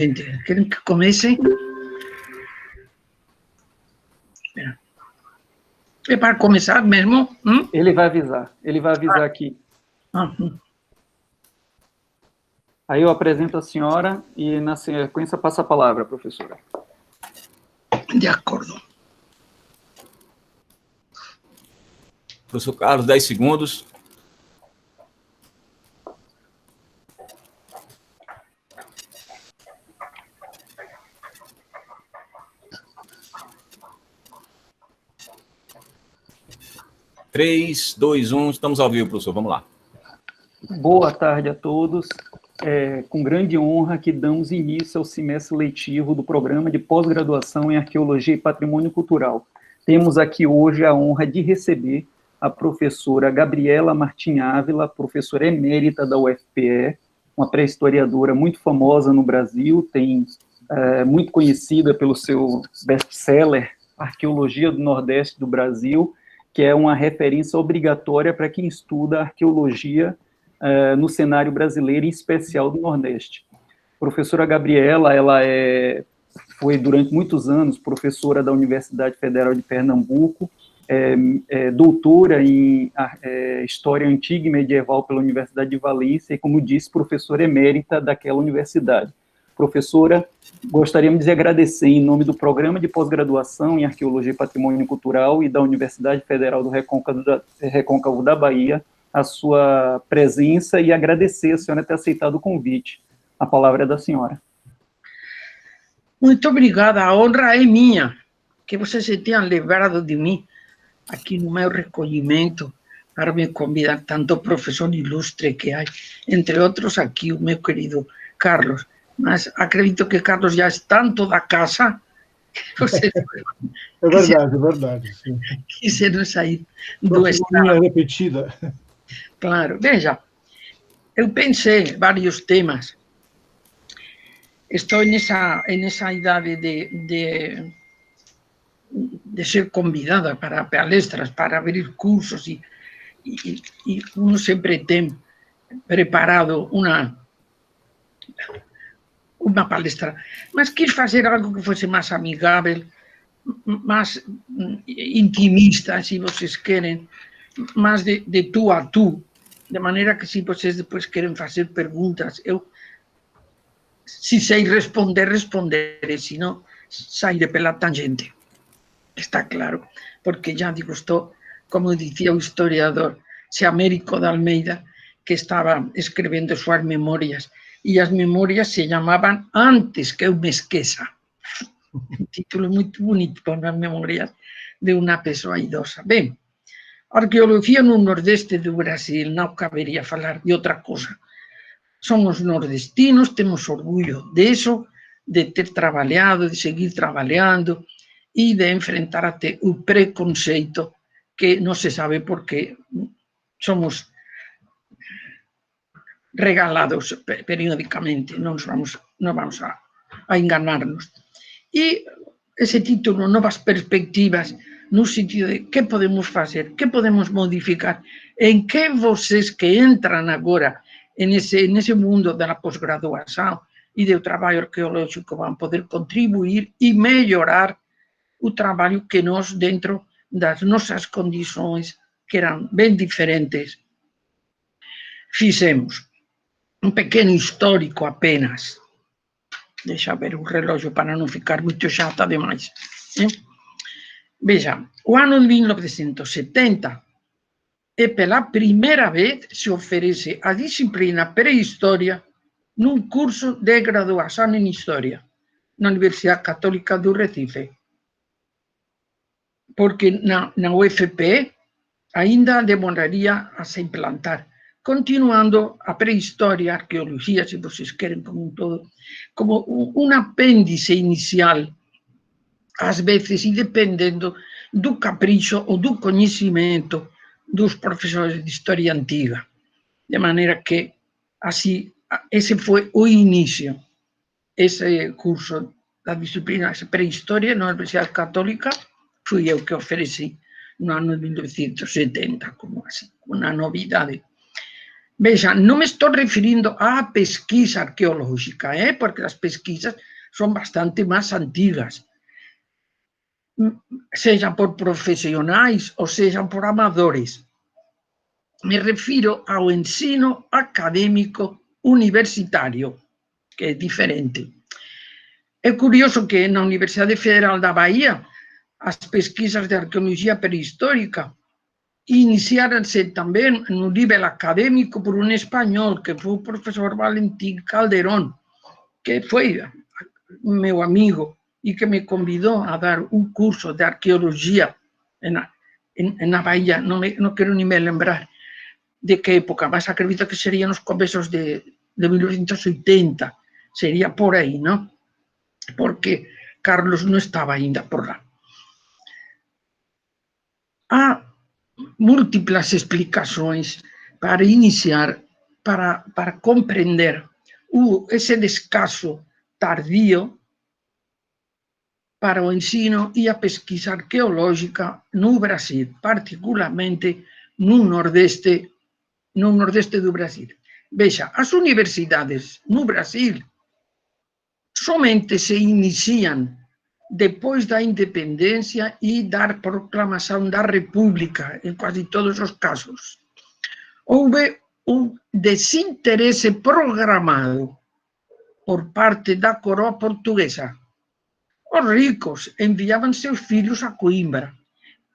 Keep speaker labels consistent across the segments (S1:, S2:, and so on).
S1: gente. Querem que comece? Espera. É para começar mesmo?
S2: Ele vai avisar aqui. Aí eu apresento a senhora e, na sequência, passa a palavra, professora.
S1: De acordo.
S3: Professor Carlos, 10 segundos. Três, dois, um, estamos ao vivo, professor, vamos lá.
S2: Boa tarde a todos. É com grande honra que damos início ao semestre letivo do Programa de Pós-Graduação em Arqueologia e Patrimônio Cultural. Temos aqui hoje a honra de receber a professora Gabriela Martim Ávila, professora emérita da UFPE, uma pré-historiadora muito famosa no Brasil, muito conhecida pelo seu best-seller Arqueologia do Nordeste do Brasil, que é uma referência obrigatória para quem estuda arqueologia no cenário brasileiro, em especial do Nordeste. A professora Gabriela, foi durante muitos anos professora da Universidade Federal de Pernambuco, doutora em História Antiga e Medieval pela Universidade de Valência e, como disse, professora emérita daquela universidade. Professora, gostaríamos de agradecer em nome do Programa de Pós-Graduação em Arqueologia e Patrimônio Cultural e da Universidade Federal do Recôncavo da Bahia a sua presença e agradecer a senhora ter aceitado o convite. A palavra é da senhora.
S1: Muito obrigada, a honra é minha, que vocês se tenham lembrado de mim aqui no meu recolhimento para me convidar tanto professor ilustre que há, entre outros aqui o meu querido Carlos, mas acredito que Carlos já está em toda a casa. Vocês
S4: é verdade. Sim.
S1: Quiseram sair do
S4: estado. Repetida.
S1: Claro, veja, eu pensei vários temas. Estou nessa idade de ser convidada para palestras, para abrir cursos, e uno sempre tem preparado uma palestra, mas quis fazer algo que fosse mais amigável, mais intimista, se vocês querem, mais de tu a tu, de maneira que se vocês depois querem fazer perguntas, eu, se sei responderei, se não, sairei pela tangente. Está claro, porque já digo, estou, como dizia o historiador Américo de Almeida, que estava escrevendo suas memórias, e as memórias se chamavam Antes que eu me esqueça. Um título muito bonito para as memórias de uma pessoa idosa. Bem, arqueologia no Nordeste do Brasil, não caberia falar de outra coisa. Somos nordestinos, temos orgulho disso, de ter trabalhado, de seguir trabalhando e de enfrentar até o preconceito que não se sabe por que somos regalados periodicamente, não vamos a enganar-nos. E esse título, Novas Perspectivas, no sentido de que podemos fazer, que podemos modificar, em que vocês que entram agora nesse mundo da pós-graduação e do trabalho arqueológico vão poder contribuir e melhorar o trabalho que nós, dentro das nossas condições, que eram bem diferentes, fizemos. Um pequeno histórico apenas. Deixa eu ver o relógio para não ficar muito chata demais. Veja, o ano de 1970 pela primeira vez se oferece a disciplina pré-história num curso de graduação em História na Universidade Católica do Recife. Porque na UFPE ainda demoraria a se implantar, continuando a pré-história, a arqueologia, se vocês querem, como um todo, como um apêndice inicial, às vezes, e dependendo do capricho ou do conhecimento dos professores de História Antiga. De maneira que, assim, esse foi o início, esse curso da disciplina pré-história na Universidade Católica, fui eu que ofereci no ano de 1970, como assim, uma novidade. Veja, não me estou referindo à pesquisa arqueológica, porque as pesquisas são bastante mais antigas, sejam por profissionais ou sejam por amadores. Me refiro ao ensino acadêmico universitário, que é diferente. É curioso que na Universidade Federal da Bahia as pesquisas de arqueologia pré-histórica iniciaram-se também no nível acadêmico por um espanhol, que foi o professor Valentim Calderón, que foi meu amigo e que me convidou a dar um curso de arqueologia na Bahia. Não quero nem me lembrar de que época, mas acredito que seria nos começos de 1980, seria por aí, não? Porque Carlos não estava ainda por lá. Há múltiplas explicações para iniciar, para compreender esse descaso tardio para o ensino e a pesquisa arqueológica no Brasil, particularmente no Nordeste do Brasil. Veja, as universidades no Brasil somente se iniciam depois da independência e da proclamação da República, em quase todos os casos. Houve um desinteresse programado por parte da coroa portuguesa. Os ricos enviavam seus filhos a Coimbra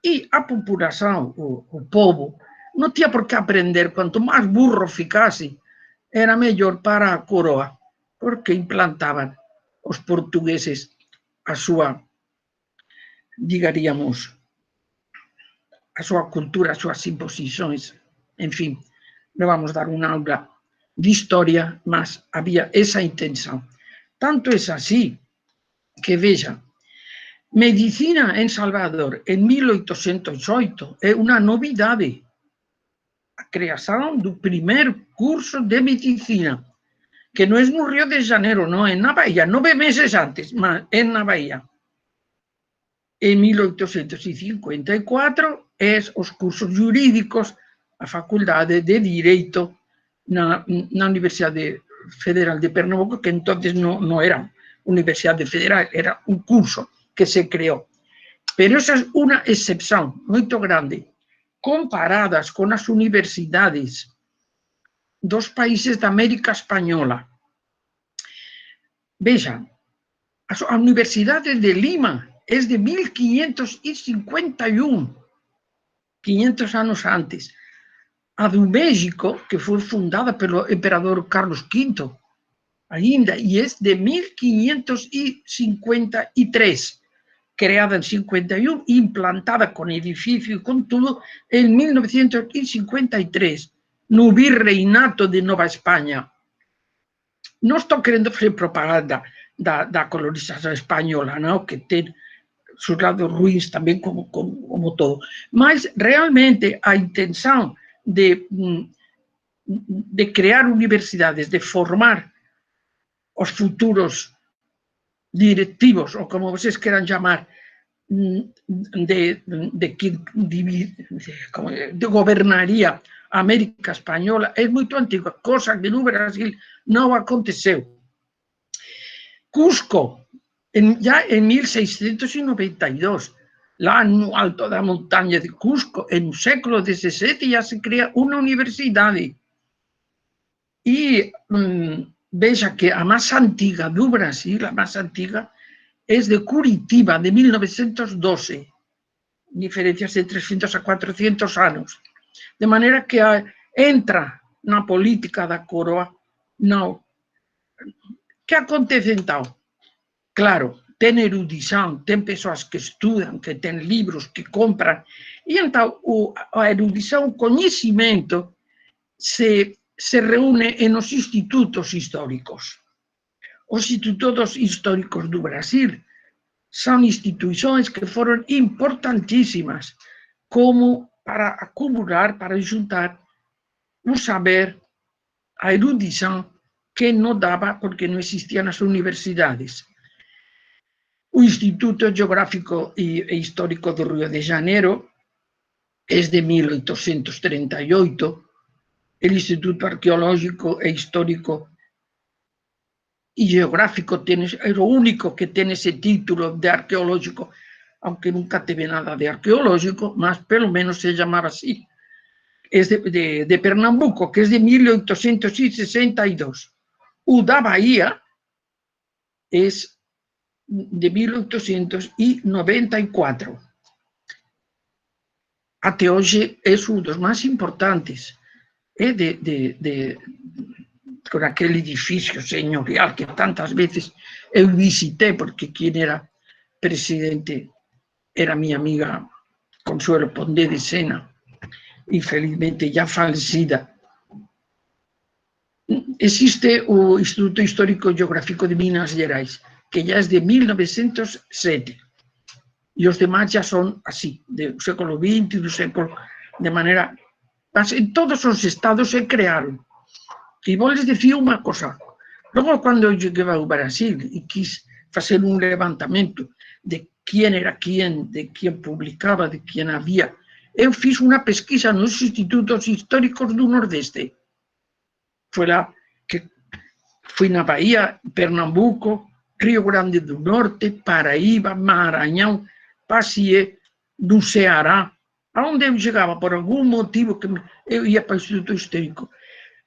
S1: e a população, o povo, não tinha por que aprender. Quanto mais burro ficasse, era melhor para a coroa, porque implantavam os portugueses a súa, digaríamos, a súa cultura, as súas imposições. En fin, non vamos dar unha aula de historia, mas había esa intención. Tanto es así que, veja, medicina en Salvador en 1808 é unha novidade. A creación do primer curso de medicina, que non é no Río de Janeiro, non é na Bahía, 9 meses antes, mas é na Bahía. En 1854 é os cursos jurídicos, a Faculdade de Direito na Universidade Federal de Pernambuco, que entonces non era Universidade Federal, era un curso que se creou. Pero esa é unha excepción moito grande, comparadas con as universidades dos países da América Española. Veja, a Universidade de Lima é de 1551, 500 anos antes. A do México, que foi fundada pelo imperador Carlos V, ainda, e é de 1553, creada en 51 e implantada con edificio e con tudo en 1953, no Virreinato de Nova España. Non estou querendo fazer propaganda da colonización española, non? Que ten sus lados ruins tamén como todo, mas realmente a intención de crear universidades, de formar os futuros directivos, ou como vocês queiran chamar, de gobernaría a América Española, é moito antiga, cosa que no Brasil non aconteceu. Cusco, ya en 1692, lá no alto da montaña de Cusco, en o século XVII, ya se crea unha universidade. E veja que a máis antiga do Brasil, a máis antiga, é de Curitiba, de 1912, diferencias de 300 a 400 anos. De maneira que entra na política da coroa. Não. Que acontece então? Claro, ten erudición, ten persoas que estudan, que ten libros, que compran, e então a erudición, o coñecimento, se reúne nos institutos históricos. Os institutos históricos do Brasil son instituições que foron importantísimas como para acumular, para juntar o saber, a erudición que non daba porque non existían as universidades. O Instituto Geográfico e Histórico do Río de Janeiro é de 1838, el Instituto Arqueológico e Histórico y Geográfico es lo único que tiene ese título de arqueológico, aunque nunca tuve nada de arqueológico, más pelo menos se llamaba así. Es de Pernambuco, que es de 1862. O da Bahía es de 1894. Até hoje é um dos mais importantes, con aquel edificio señorial que tantas veces eu visité, porque quien era presidente era mi amiga Consuelo Pondé de Sena, infelizmente ya fallecida. Existe o Instituto Histórico Geográfico de Minas Gerais, que ya es de 1907, y los demás ya son así, del século XX, de manera... En todos los estados se crearon. Y vos les decía una cosa, luego cuando llegué a Brasil y quise hacer un levantamiento de quién era quién, de quién publicaba, de quién había, eu fiz una pesquisa en los institutos históricos del Nordeste. Fue la que fui na Bahía, Pernambuco, Río Grande do Norte, Paraíba, Maranhão, passeé no Ceará, aonde eu chegava por algum motivo que eu ia para o Instituto Histórico.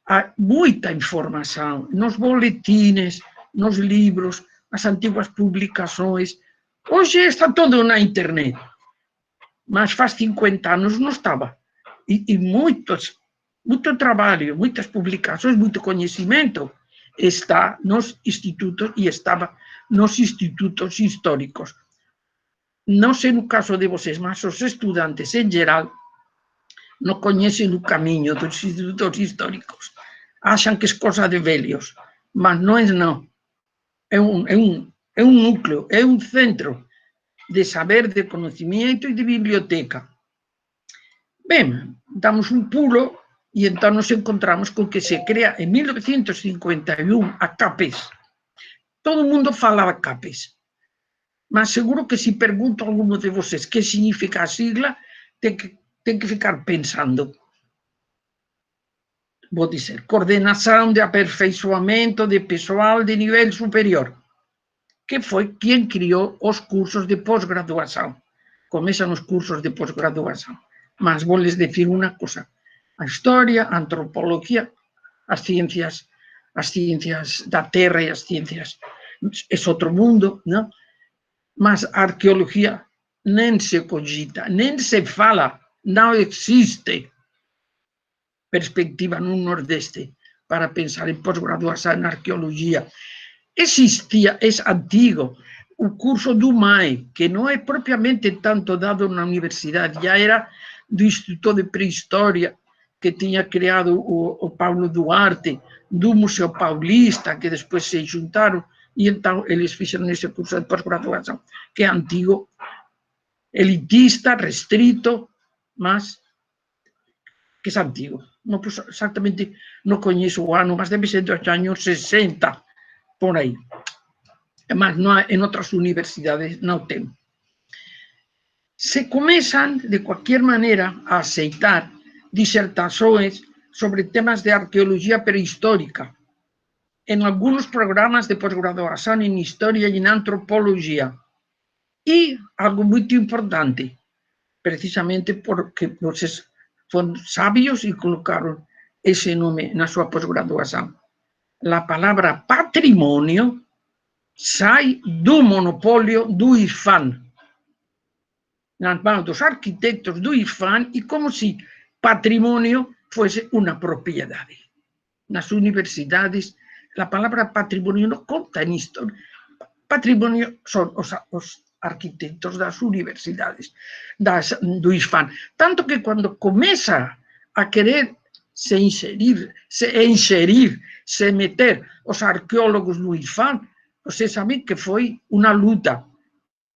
S1: Há muita informação nos boletines, nos livros, nas antigas publicações. Hoje está tudo na internet, mas faz 50 anos não estava. E muito trabalho, muitas publicações, muito conhecimento está nos institutos e estava nos institutos históricos. Não sei no caso de vocês, mas os estudantes em geral não conhecem o caminho dos institutos históricos. Acham que é coisa de velhos, mas não é não. É um núcleo, é um centro de saber, de conhecimento e de biblioteca. Bem, damos um pulo e então nos encontramos com que se cria em 1951 a CAPES. Todo mundo falava CAPES, mas seguro que se pergunto a alguno de vocês que significa a sigla, tem que ficar pensando. Vou dizer, Coordenação de Aperfeiçoamento de Pessoal de Nível Superior, que foi quem criou os cursos de pós-graduação. Começam os cursos de pós-graduação. Mas vou lhes dizer uma coisa. A história, a antropologia, as ciências da terra e as ciências é outro mundo, não? Mas a arqueologia nem se cogita, nem se fala, não existe perspectiva no Nordeste para pensar em pós-graduação em arqueologia. Existia, é antigo, o curso do MAE, que não é propriamente tanto dado na universidade, já era do Instituto de Pré-História, que tinha criado o Paulo Duarte, do Museu Paulista, que depois se juntaram, e então eles fizeram esse curso de pós-graduação, que é antigo, elitista, restrito, mas que é antigo. Não, exatamente não conheço o ano, mas deve ser dos anos 60, por aí. Mas não, em outras universidades não tem. Se começam, de qualquer maneira, a aceitar dissertações sobre temas de arqueologia pré-histórica em alguns programas de pós-graduação em História e em Antropologia. E algo muito importante, precisamente porque vocês foram sábios e colocaram esse nome na sua pós-graduação. A palavra patrimônio sai do monopólio do IFAM, nas mãos dos arquitetos do IFAM, e como se patrimônio fosse uma propriedade. Nas universidades, a palavra patrimônio não conta em história. Patrimônio são os arquitetos das universidades, do IFAM. Tanto que quando começa a querer se meter os arqueólogos no IFAM, vocês sabem que foi uma luta,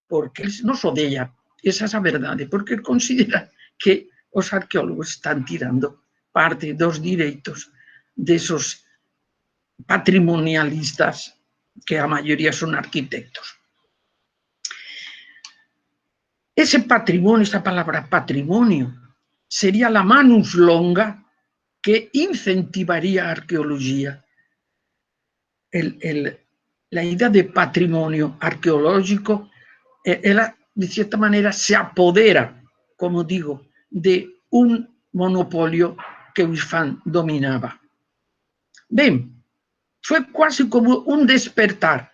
S1: porque eles nos odeiam, essa é a verdade, porque consideram que os arqueólogos estão tirando parte dos direitos desses patrimonialistas, que a maioria são arquitetos. Esse patrimônio, essa palavra patrimônio, seria a manus longa que incentivaría arqueología. La idea de patrimonio arqueológico, de cierta manera, se apodera, como digo, de un monopolio que o IFAM dominaba. Bien, fue casi como un despertar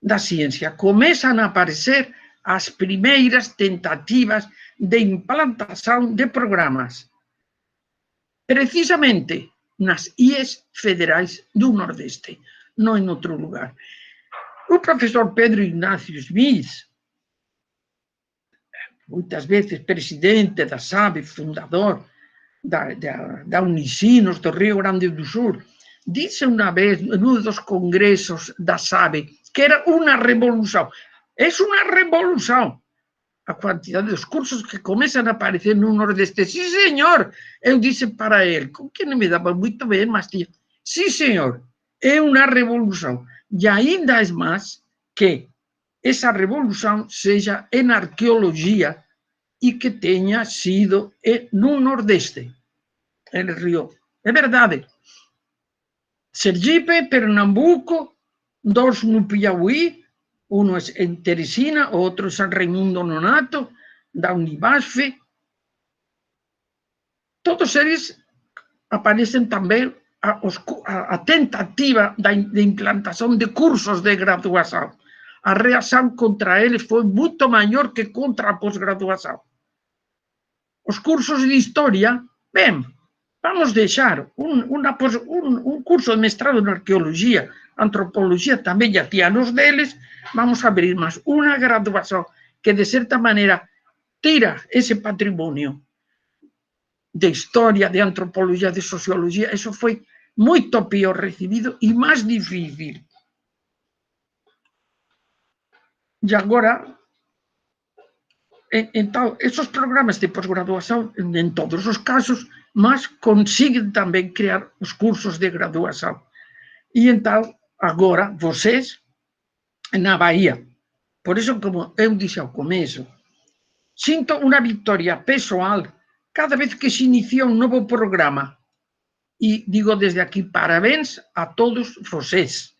S1: da ciencia. Começan a aparecer as primeiras tentativas de implantación de programas, precisamente nas IES federais do Nordeste, no en outro lugar. O profesor Pedro Ignacio Smith, muitas veces presidente da SABE, fundador da Unicinos do Rio Grande do Sur, disse uma vez, em um dos congressos da SABE, que era uma revolução. É uma revolução a quantidade de cursos que começam a aparecer no Nordeste. Sim, senhor! Eu disse para ele, que não me dava muito bem, mas tinha. Sim, senhor, é uma revolução. E ainda é mais que essa revolução seja em arqueologia e que tenha sido no Nordeste, no Rio. É verdade. Sergipe, Pernambuco, dois no Piauí, um é em Teresina, outro em São Raimundo Nonato, da Unibasf. Todos eles aparecem também a tentativa de implantação de cursos de graduação. A reação contra eles foi muito maior que contra a pós-graduação. Os cursos de história, bem, vamos deixar um curso de mestrado em arqueologia, antropologia também já tinha nos deles, vamos abrir mais uma graduação que, de certa maneira, tira esse patrimônio de história, de antropologia, de sociologia. Isso foi muito pior recebido e mais difícil. E agora, então, esses programas de pós-graduação, em todos os casos, mas conseguem também criar os cursos de graduação. E então, agora, vocês, na Bahia, por isso, como eu disse ao começo, sinto uma vitória pessoal cada vez que se inicia um novo programa. E digo desde aqui, parabéns a todos vocês.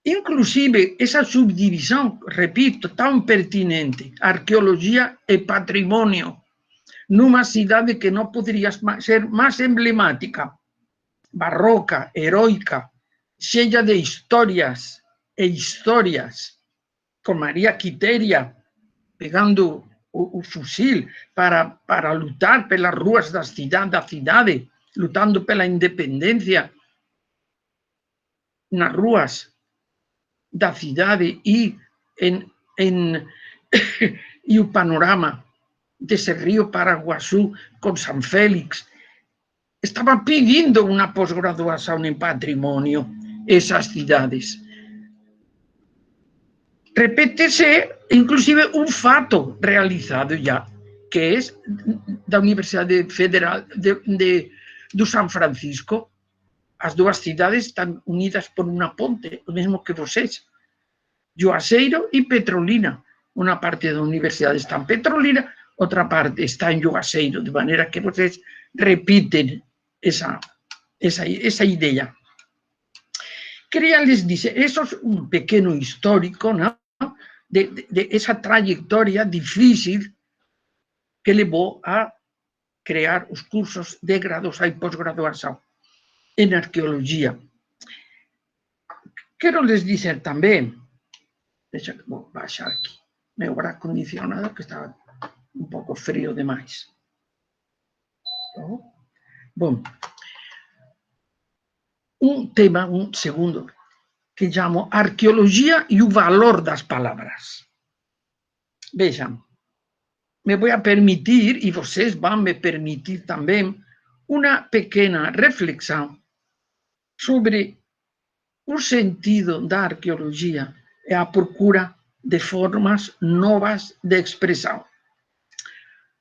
S1: Inclusive, essa subdivisão, repito, tão pertinente, arqueologia e patrimônio, numa cidade que não poderia ser mais emblemática, barroca, heroica, cheia de histórias e histórias, com Maria Quitéria pegando o fuzil para lutar pelas ruas da cidade, lutando pela independência nas ruas da cidade e o panorama desse rio Paraguaçu com São Félix. Estava pedindo uma pós-graduação em patrimônio essas cidades. Repete-se, inclusive, um fato realizado já, que é da Universidade Federal do São Francisco. As duas cidades estão unidas por uma ponte, o mesmo que vocês. Juazeiro e Petrolina. Uma parte da universidade está em Petrolina, outra parte está em Juazeiro, de maneira que vocês repitem essa ideia. Queria lhes dizer, isso é um pequeno histórico, não? De essa trajetória difícil que levou a criar os cursos de graduação e pós-graduação em arqueologia. Quero lhes dizer também, vou baixar aqui meu ar-condicionado, que está um pouco frio demais. Bom, um tema, um segundo, que chamo arqueologia e o valor das palavras. Vejam, me vou permitir, e vocês vão me permitir também, uma pequena reflexão sobre o sentido da arqueologia e a procura de formas novas de expressão.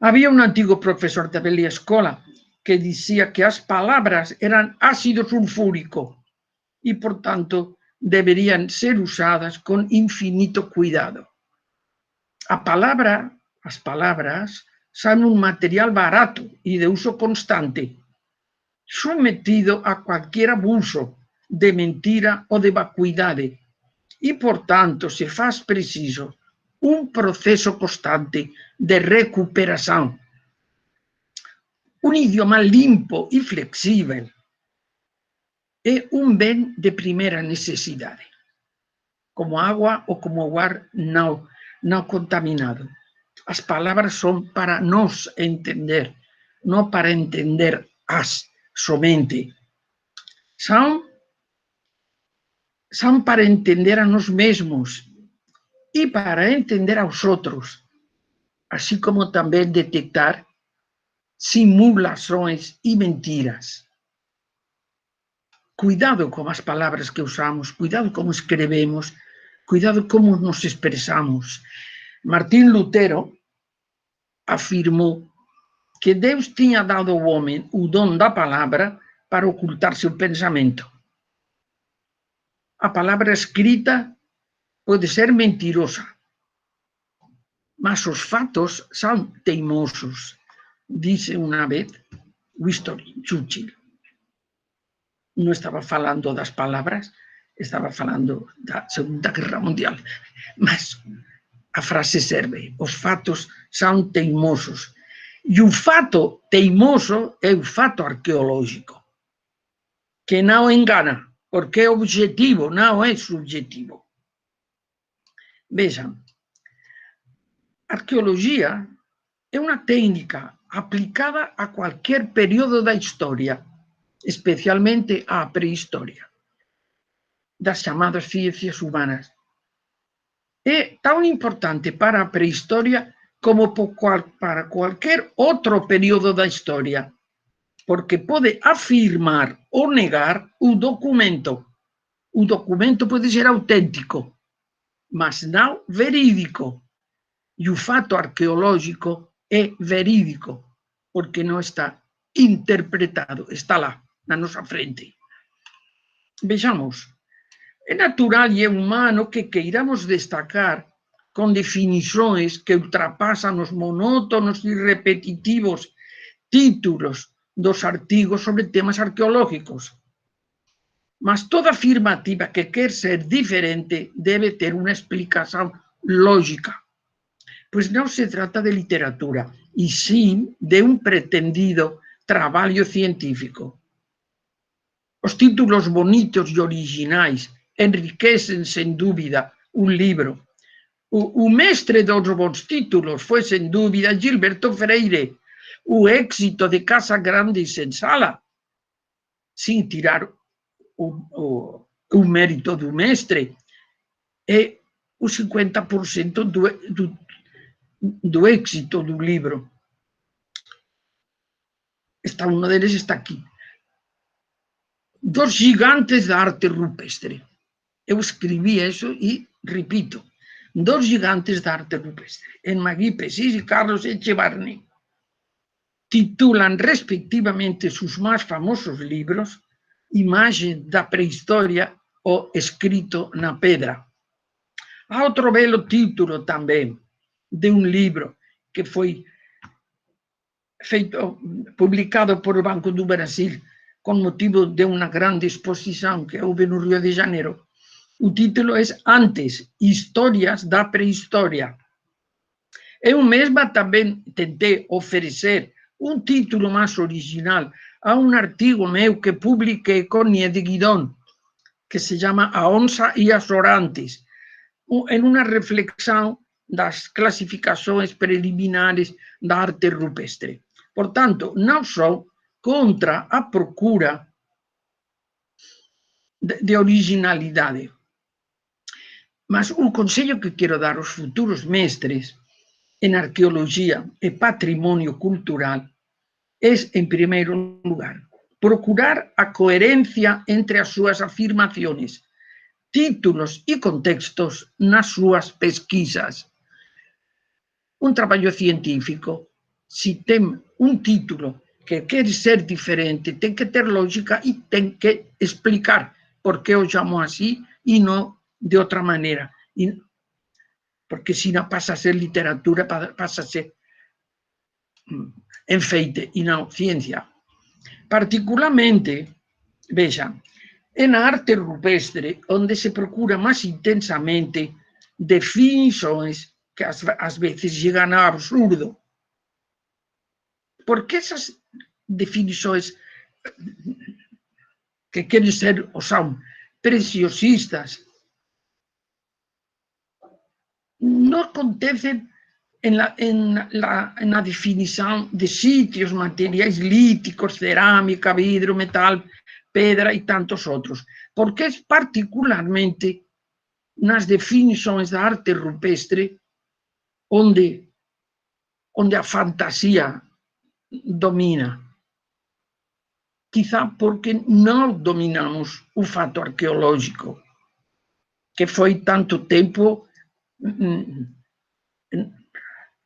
S1: Havia um antigo professor da velha escola que dizia que as palavras eram ácido sulfúrico e, portanto, deveriam ser usadas com infinito cuidado. As palavras são um material barato e de uso constante, sometido a cualquier abuso de mentira ou de vacuidade e, portanto, se faz preciso un proceso constante de recuperación. Un idioma limpo e flexível é un ben de primeira necesidade, como agua ou como ar não contaminado. As palavras son para nos entender, non para entender as somente. Son para entender a nós mesmos e para entender aos outros, así como tamén detectar simulações e mentiras. Cuidado con as palabras que usamos, cuidado como escrevemos, cuidado como nos expresamos. Martín Lutero afirmou que Deus tiña dado ao homem o dom da palavra para ocultar seu pensamento. A palavra escrita pode ser mentirosa, mas os fatos são teimosos, disse uma vez Winston Churchill. Non estaba falando das palabras, estaba falando da Segunda Guerra Mundial, mas a frase serve, os fatos são teimosos. E o fato teimoso é o fato arqueológico, que não engana, porque é objetivo, não é subjetivo. Vejam, arqueologia é uma técnica aplicada a qualquer período da história, especialmente a prehistoria, das chamadas ciencias humanas. É tão importante para a prehistoria como para qualquer outro período da história, porque pode afirmar ou negar o documento. O documento pode ser autêntico, mas não verídico. E o fato arqueológico é verídico, porque não está interpretado, está lá, na nossa frente. Vejamos, é natural e é humano que queiramos destacar com definições que ultrapassam os monótonos e repetitivos títulos dos artigos sobre temas arqueológicos. Mas toda afirmativa que quer ser diferente deve ter uma explicação lógica, pois não se trata de literatura, e sim de um pretendido trabalho científico. Os títulos bonitos e originais enriquecem, sem dúvida, um livro. O mestre dos bons títulos foi, sem dúvida, Gilberto Freire, o êxito de Casa Grande e Senzala, sem tirar o mérito do mestre, é o 50% do êxito do livro. Um deles está aqui. Dos gigantes da arte rupestre. Eu escrevi isso e repito. Dos gigantes da arte rupestre, en Magui Pessis e Carlos Echevarne, titulan respectivamente sus más famosos libros Imagen da Prehistoria ou Escrito na Pedra. Há outro belo título também de um livro que foi publicado por o Banco do Brasil com motivo de uma grande exposição que houve no Rio de Janeiro. O título é Antes, Histórias da Prehistoria. Eu mesma também tentei oferecer um título mais original a um artigo meu que publiquei com Niede Guidon, que se chama A Onça e as Orantes, em uma reflexão das classificações preliminares da arte rupestre. Portanto, não sou contra a procura de originalidade. Mas o conselho que quero dar aos futuros mestres em arqueologia e patrimônio cultural é, em primeiro lugar, procurar a coerência entre as suas afirmações, títulos e contextos nas suas pesquisas. Um trabalho científico, se tem um título que quer ser diferente, tem que ter lógica e tem que explicar por que eu chamo assim e não de outra maneira. Porque senão passa a ser literatura, passa a ser enfeite e não ciência. Particularmente, veja, en arte rupestre, onde se procura más intensamente definições que às vezes llegan a absurdo. Porque esas definições que queren ser ou son preciosistas no acontecen en la definición de sitios, materiais líticos, cerámica, vidro, metal, pedra e tantos outros, porque é particularmente nas definições da arte rupestre onde a fantasía domina. Quizá porque non dominamos o fato arqueológico, que foi tanto tempo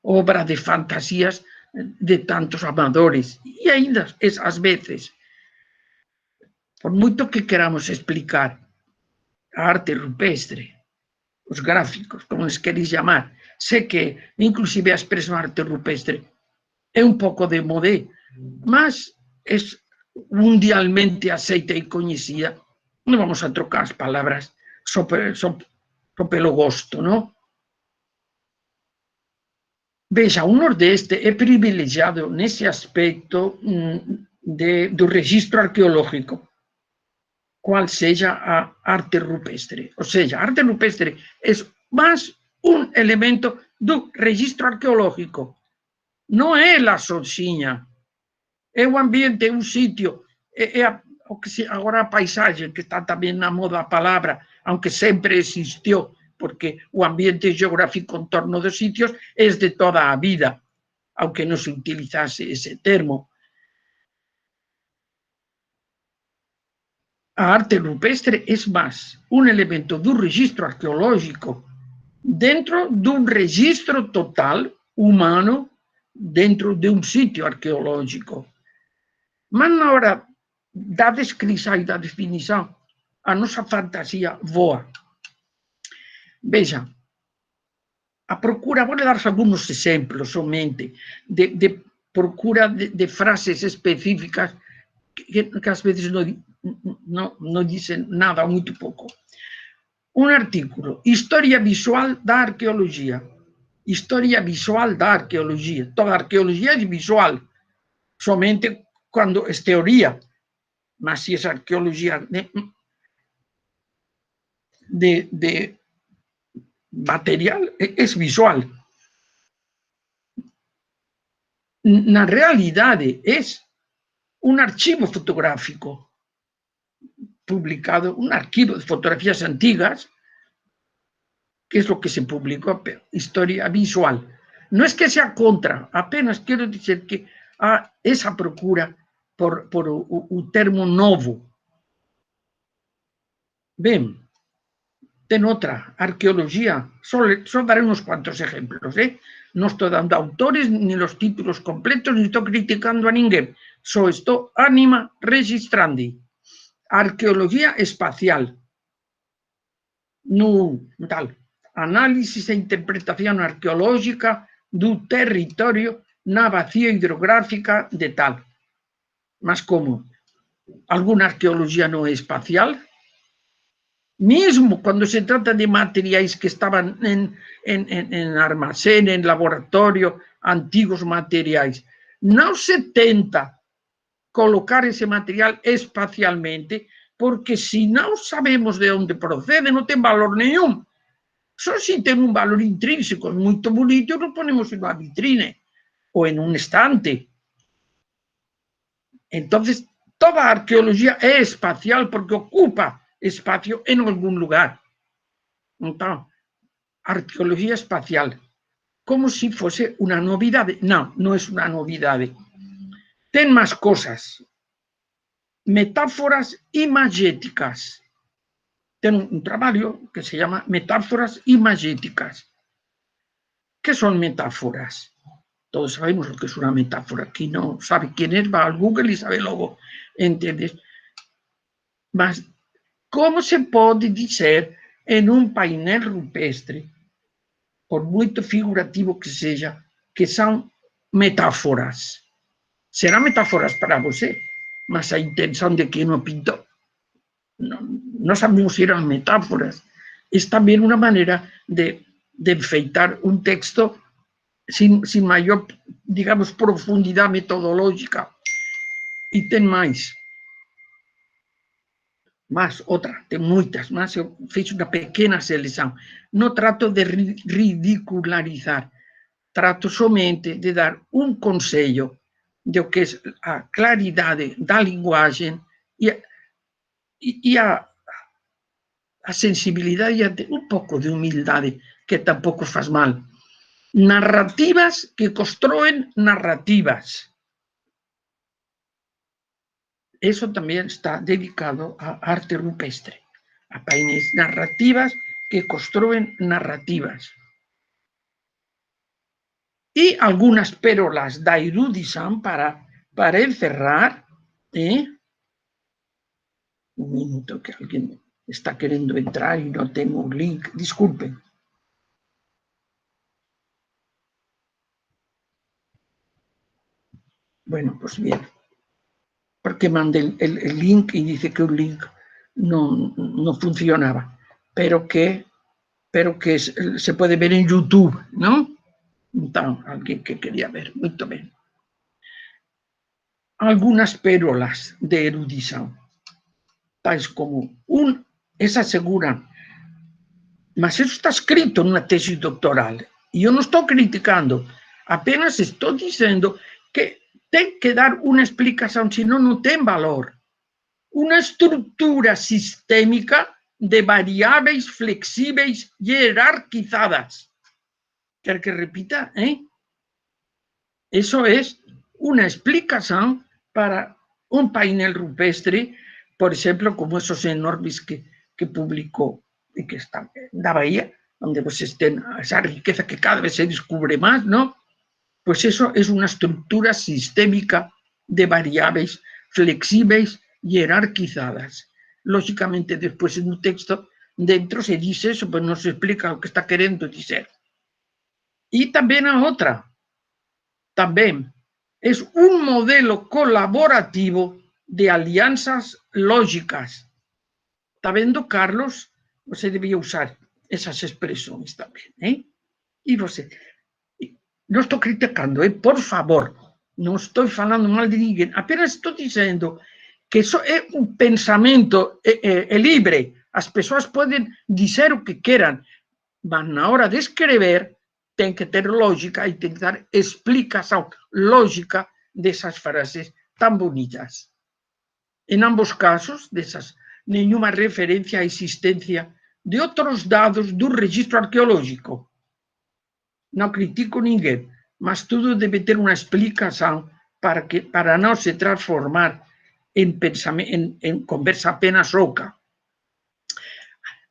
S1: obra de fantasías de tantos amadores, e ainda ás veces, por moito que queramos explicar a arte rupestre, os gráficos, como les queréis chamar, sé que inclusive a expresión arte rupestre é un pouco de modé, mas é mundialmente aceita e coñecida, non vamos a trocar as palabras só pelo gosto, non? Veja, o Nordeste é privilegiado nesse aspecto do registro arqueológico, cual seja a arte rupestre. Ou seja, a arte rupestre é máis un elemento do registro arqueológico. Non é a sozinha, é o ambiente, é un sitio, é agora a paisaxe, que está tamén na moda a palabra, aunque sempre existiu, porque o ambiente geográfico en torno dos sitios é de toda a vida, aunque non se utilizase ese termo. A arte rupestre é máis un elemento do registro arqueológico dentro dun registro total humano dentro de un sitio arqueológico. Mas na hora da descrição e da definição, a nosa fantasía voa. Veja, a procura, vou dar alguns exemplos somente, de procura de frases específicas que às vezes não dizem nada, muito pouco. Um artículo, História Visual da Arqueologia. História visual da arqueologia. Toda arqueologia é visual, somente quando é teoria, mas se é arqueologia de material, é visual. Na realidade, é um arquivo fotográfico publicado, um arquivo de fotografias antigas, que es lo que se publicó, historia visual. No es que sea contra, apenas quiero decir que esa procura por un termo novo. Ben, ten outra, arqueología, só daré unos cuantos ejemplos, non estou dando autores, ni los títulos completos, ni estou criticando a ninguén, só estou anima registrandi. Arqueología espacial, no tal, análisis e interpretación arqueológica do territorio na vacía hidrográfica de tal. Mas como? Alguna arqueologia non é espacial? Mesmo quando se trata de materiais que estaban en armazén, en laboratorio, antigos materiais, non se tenta colocar ese material espacialmente, porque se non sabemos de onde procede, non ten valor nenhum. Só se ten un valor intrínseco, moito bonito, lo ponemos en unha vitrine ou en un estante. Entonces, toda a arqueologia é espacial porque ocupa espacio en algún lugar. Entón, arqueologia espacial, como se fose unha novidade. Non, non é unha novidade. Ten máis cosas. Metáforas imagéticas. Ten un traballo que se llama Metáforas imagéticas. Que son metáforas? Todos sabemos lo que es una metáfora. Quien no sabe quién es, va al Google y sabe logo. ¿Entiendes? Mas, como se pode dizer en un painel rupestre, por moito figurativo que seja, que son metáforas? Serán metáforas para você? mas a intención de quien lo pintó. No sabemos si eran metáforas. Es también una manera de enfeitar un texto sin mayor, digamos, profundidad metodológica. Y ten máis. Más outra, ten moitas, más eu fiz unha pequena selección. Non trato de ridicularizar, trato somente de dar un consello de o que é a claridade da linguaxe e a sensibilidade e un pouco de humildade, que tampouco faz mal. Narrativas que construen narrativas. Eso también está dedicado a arte rupestre, a painéis narrativas que construyen narrativas. Y algunas pérolas da erudición para encerrar. Un minuto que alguien está queriendo entrar y no tengo un link. Disculpen. Bueno, pues bien. Porque mandé el link y dice que un link no funcionaba, pero que se puede ver en YouTube, ¿no? Entonces, alguien que quería ver, muy bien. Algunas pérolas de erudición, tais como es aseguran, mas eso está escrito en una tesis doctoral, y yo no estoy criticando, apenas estoy diciendo que ten que dar una explicación, si no, no tiene valor. Una estructura sistémica de variables flexibles jerarquizadas. ¿Quer que repita? Eso es una explicación para un painel rupestre, por ejemplo, como esos enormes que publicó y que están en la bahía, donde pues estén esa riqueza que cada vez se descubre más, ¿no? Pues eso es una estructura sistémica de variables flexibles jerarquizadas. Lógicamente, después en un texto, dentro se dice eso, pues no se explica lo que está queriendo decir. Y también a otra, también es un modelo colaborativo de alianzas lógicas. ¿Está viendo, Carlos? Você debía usar esas expresiones también, Y você... No estoy criticando, por favor, no estoy hablando mal de ninguém, apenas estoy diciendo que eso es un pensamiento libre, las personas pueden decir lo que quieran, pero a la hora de escribir tienen que tener lógica y tienen que dar explicación lógica de esas frases tan bonitas. En ambos casos, de esas, ninguna referencia a existencia de otros dados del registro arqueológico. No critico a ninguém, mas tudo debe ter uma explicação para não se transformar em conversa apenas rouca.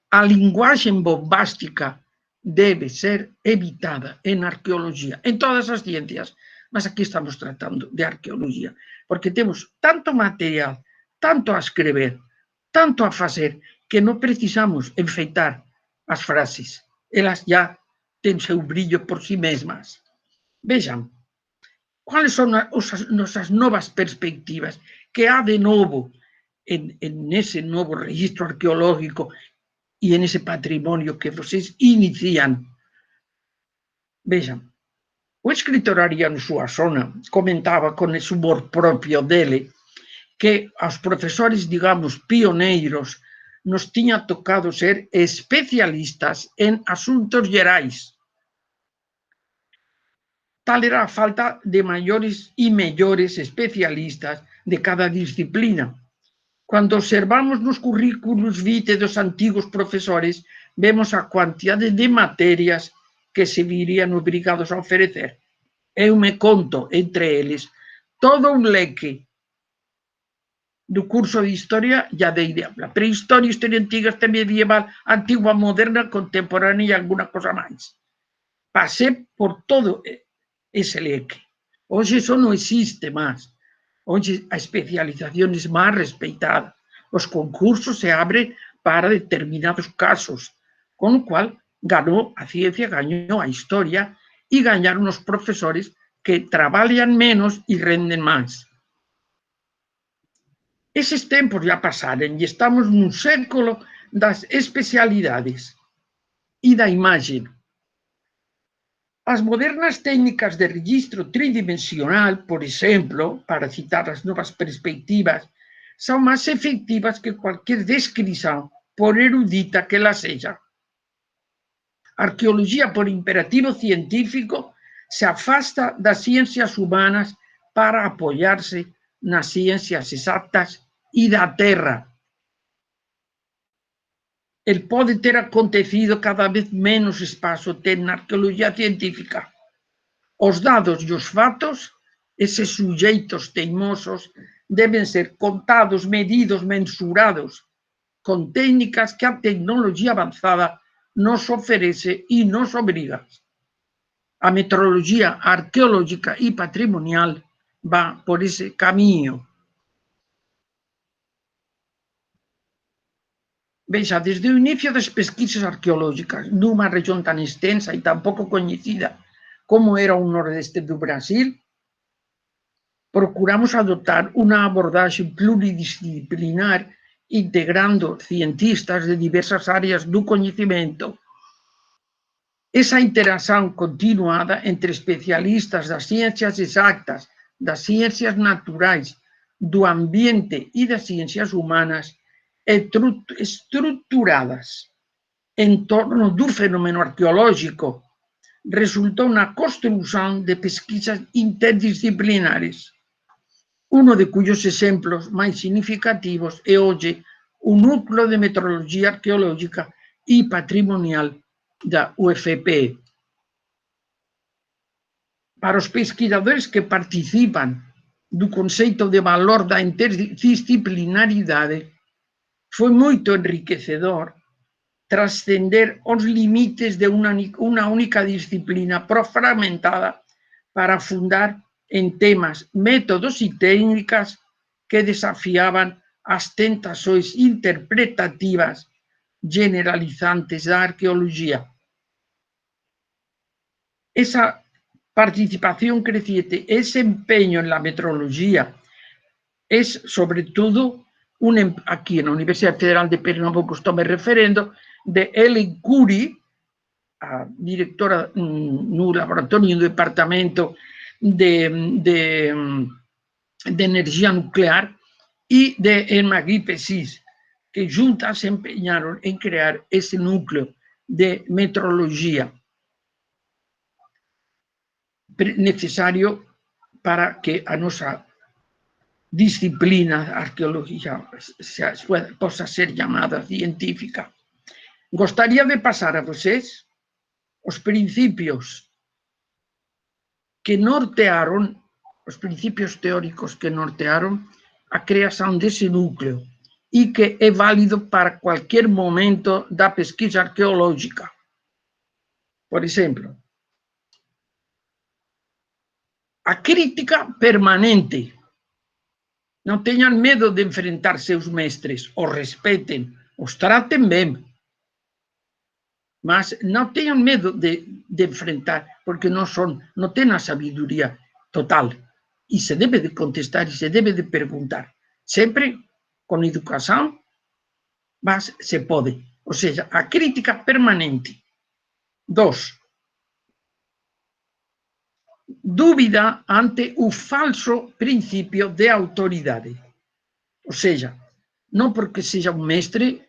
S1: A linguagem bombástica debe ser evitada em arqueologia, em todas as ciências, mas aqui estamos tratando de arqueologia, porque temos tanto material, tanto a escrever, tanto a fazer, que não precisamos enfeitar as frases. Elas já têm seu brillo por si mesmas. Vejam, quais são nossas novas perspectivas que há de novo nesse novo registro arqueológico e nesse patrimônio que vocês iniciam. Vejam, o escritor Ariano Suassuna comentava com esse humor próprio dele que aos professores, digamos, pioneiros, nos tinha tocado ser especialistas em assuntos gerais. Tal era a falta de maiores e melhores especialistas de cada disciplina. Quando observamos nos currículos vitae dos antigos professores, vemos a quantidade de matérias que se viriam obrigados a oferecer. Eu me conto, entre eles, todo un leque do curso de Historia ya dei de habla. Prehistoria, Historia Antiga, Historia Medieval, Antigua, Moderna, Contemporánea e alguna cosa máis. Pasé por todo ese leque. Hoxe eso non existe máis. Hoxe a especialización é máis respeitada. Os concursos se abren para determinados casos, con o cual ganou a ciencia, gañou a historia e gañaron os profesores que traballan menos e renden máis. Esos tempos ya pasaron y estamos en un século das especialidades y da imagen. As modernas técnicas de registro tridimensional, por ejemplo, para citar las nuevas perspectivas, son más efectivas que cualquier descripción, por erudita que la sea. Arqueología, por imperativo científico, se afasta das ciencias humanas para apoyarse nas ciencias exactas y da terra. El pode ter acontecido cada vez menos espacio ten na arqueología científica. Os dados e os fatos, eses sujeitos teimosos, deben ser contados, medidos, mensurados, con técnicas que a tecnología avanzada nos ofrece y nos obliga. A metrología arqueológica y patrimonial va por ese camino. Veja, desde o inicio das pesquisas arqueológicas nunha región tan extensa e tan pouco coñecida como era o nordeste do Brasil, procuramos adoptar unha abordaxe pluridisciplinar integrando cientistas de diversas áreas do coñecemento. Esa interacción continuada entre especialistas das ciencias exactas, das ciencias naturais, do ambiente e das ciencias humanas estruturadas en torno do fenómeno arqueológico resultou na construción de pesquisas interdisciplinares, uno de cuyos exemplos máis significativos é hoxe o Núcleo de Metrologia Arqueológica e Patrimonial da UFP. Para os pesquisadores que participan do conceito de valor da interdisciplinaridade, foi moito enriquecedor trascender os limites de unha única disciplina fragmentada para fundar en temas, métodos e técnicas que desafiaban as tentações interpretativas generalizantes da arqueología. Esa participación creciente, ese empeño en la metrología es sobre todo aquí en la Universidad Federal de Pernambuco, estoy refiriendo, de Ellen Curry, a directora no laboratorio do departamento de energía nuclear, y de Emma Guy-Pessis, que juntas se empeñaron en crear ese núcleo de metrología necesario para que a nuestra disciplina arqueológica possa ser chamada científica. Gostaria de passar a vocês os princípios que nortearon, os princípios teóricos que nortearon a creação desse núcleo e que é válido para qualquer momento da pesquisa arqueológica. Por exemplo, a crítica permanente. Não tenham medo de enfrentar seus mestres, os respeitem, os tratem bem. Mas não tenham medo de enfrentar, porque não têm a sabedoria total. E se deve de contestar e se deve de perguntar. Sempre com educação, mas se pode. Ou seja, a crítica permanente. 2. Dúvida ante o falso princípio de autoridade. Ou seja, não porque seja um mestre,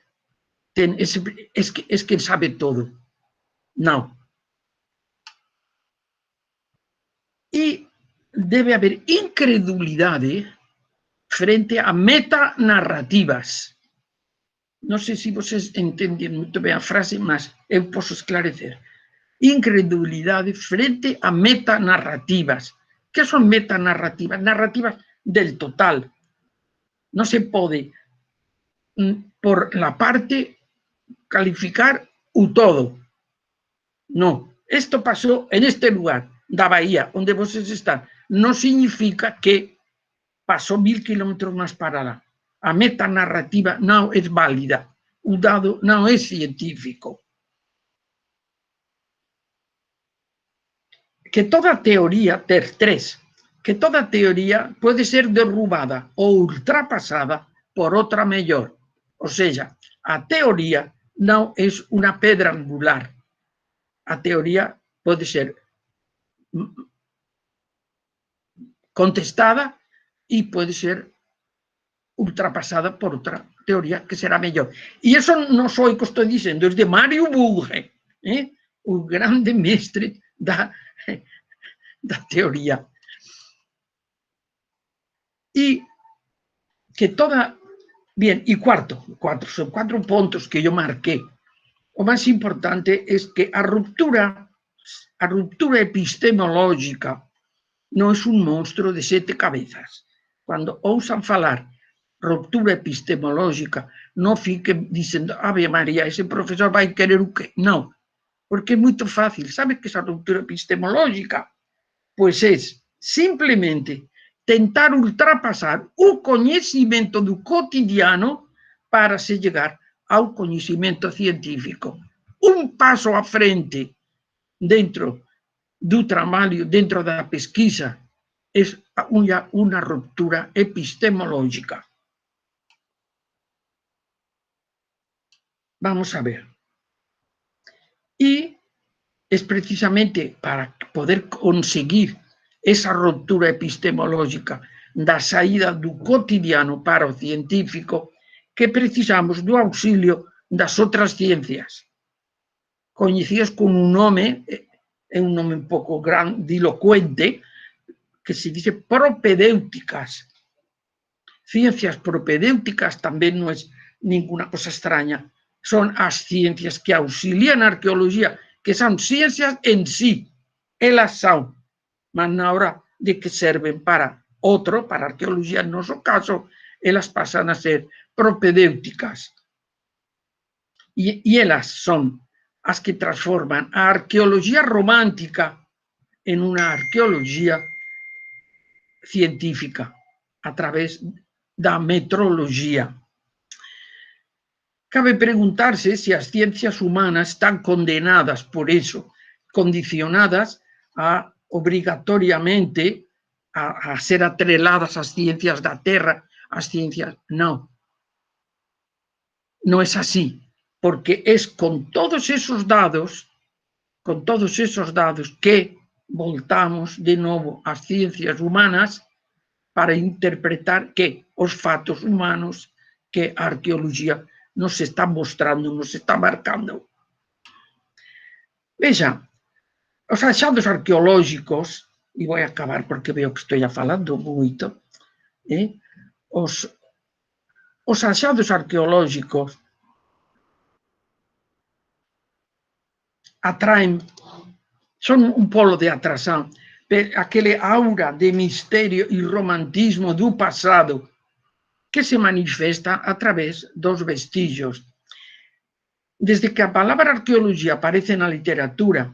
S1: é que sabe tudo. Não. E deve haver incredulidade frente a metanarrativas. Não sei se vocês entendem muito bem a frase, mas eu posso esclarecer. Incredulidade frente a metanarrativas. Que são metanarrativas? Narrativas del total. No se pode, por la parte, calificar o todo. No, esto pasó en este lugar da Bahía, onde vocês están. No significa que pasó 1000 kilómetros más para lá. A metanarrativa não é válida. O dado não é científico. Que toda teoría, que toda teoría puede ser derrubada o ultrapasada por outra mellor. Ou seja, a teoría non é unha pedra angular. A teoría pode ser contestada e pode ser ultrapasada por outra teoría que será mellor. E iso non só o que estou dicendo, é de Mario Burge, o grande mestre da teoría. E que toda... Bien, e son 4 puntos que yo marqué. O máis importante é que a ruptura epistemológica non é un monstro de 7 cabezas. Cando ousan falar ruptura epistemológica, non fiquen dicendo, Ave María, ese profesor vai querer o que? Non, porque é moito fácil. Sabe que esa ruptura epistemológica? Pois é simplemente tentar ultrapasar o coñecimento do cotidiano para se chegar ao coñecimento científico. Un paso á frente dentro do traballo, dentro da pesquisa, é unha ruptura epistemológica. Vamos a ver. E es precisamente para poder conseguir esa ruptura epistemológica da saída do cotidiano para o científico que precisamos do auxilio das outras ciencias, coñecidas con un nome, é un nome un pouco grandilocuente, que se dice propedéuticas. Ciencias propedéuticas tamén non é ninguna cosa extraña. Son as ciencias que auxilian a arqueoloxía, que son ciencias en sí, elas son, mas na hora de que serven para outro, para a arqueoloxía, no noso caso, elas pasan a ser propedéuticas. E elas son as que transforman a arqueoloxía romántica en unha arqueoloxía científica a través da metroloxía. Cabe preguntarse se as ciencias humanas están condenadas por eso, condicionadas a obrigatoriamente a ser atreladas ás ciencias da Terra, ás ciencias... Non. Non é así, porque é con todos esos dados que voltamos de novo ás ciencias humanas para interpretar que os fatos humanos, que a arqueoloxía nos está mostrando, nos está marcando. Vexa, os achados arqueológicos, e vou acabar porque veo que estou falando moito, os achados arqueológicos atraen, son un polo de atrasán, aquele aura de misterio e romantismo do pasado que se manifesta a través dos vestigios. Desde que a palabra arqueoloxía aparece na literatura,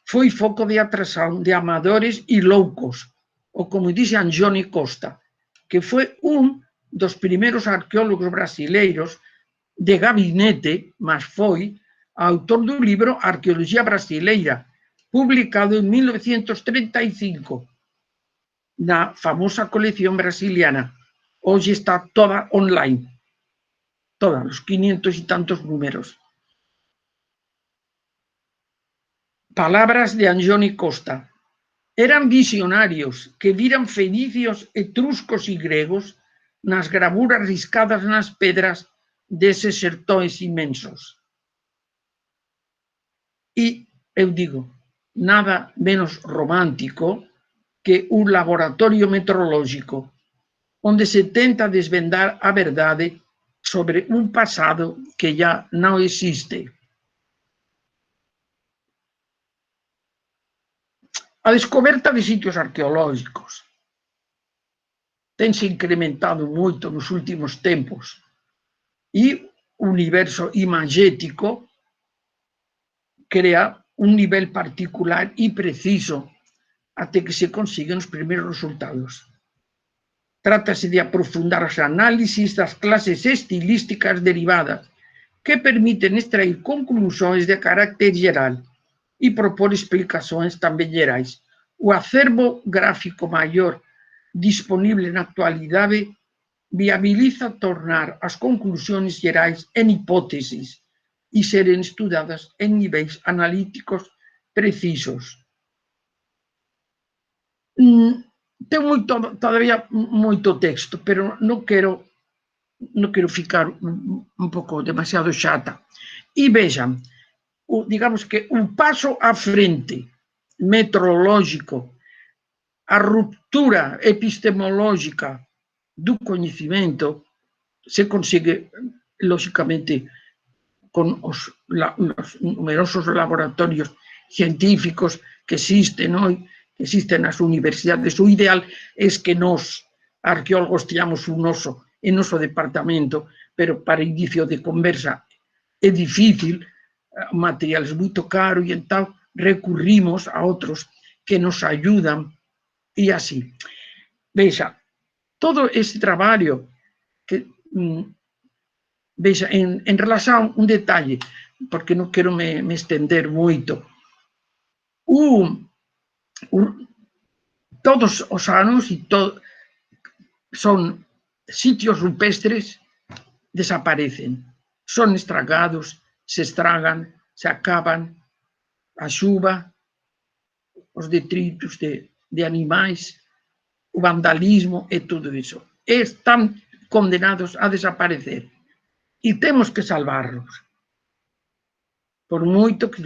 S1: foi foco de atrasón de amadores e loucos, ou como dice Anjoni Costa, que foi un dos primeiros arqueólogos brasileiros de gabinete, mas foi autor do libro Arqueoloxía Brasileira, publicado en 1935, na famosa colección brasiliana. Hoxe está toda online, todos os 500 e tantos números. Palabras de Anjoni Costa. Eran visionarios que viran fenicios, etruscos e gregos nas gravuras riscadas nas pedras deses sertões inmensos. E eu digo, nada menos romántico que un laboratorio metrológico onde se tenta desvendar a verdade sobre un pasado que ya non existe. A descoberta de sitios arqueológicos tense incrementado moito nos últimos tempos e o universo imagético crea un nivel particular e preciso até que se consiguen os primeiros resultados. Trátase de aprofundar os análisis das clases estilísticas derivadas que permiten extrair conclusões de carácter geral e propor explicações tamén gerais. O acervo gráfico maior disponible na actualidade viabiliza tornar as conclusións gerais en hipótesis e seren estudadas en niveis analíticos precisos. Ten todavía moito texto, pero non quero ficar un pouco demasiado chata. E vexan, digamos que un paso a frente metrológico, a ruptura epistemológica do coñecimento se consigue, lógicamente, con os numerosos laboratorios científicos que existen hoy, que existen nas universidades. O ideal é que nós, arqueólogos, teñamos un noso en noso departamento, pero para inicio de conversa é difícil, o material é moito caro e entón recurrimos a outros que nos ayudan e así. Vexa, todo ese traballo que, vexa, en relación a un detalle, porque non quero me estender moito, todos os anos son sitios rupestres desaparecen, son estragados, se estragan, se acaban, a xuva, os detritos de animais, o vandalismo e todo iso. Están condenados a desaparecer e temos que salvarlos. Por moito que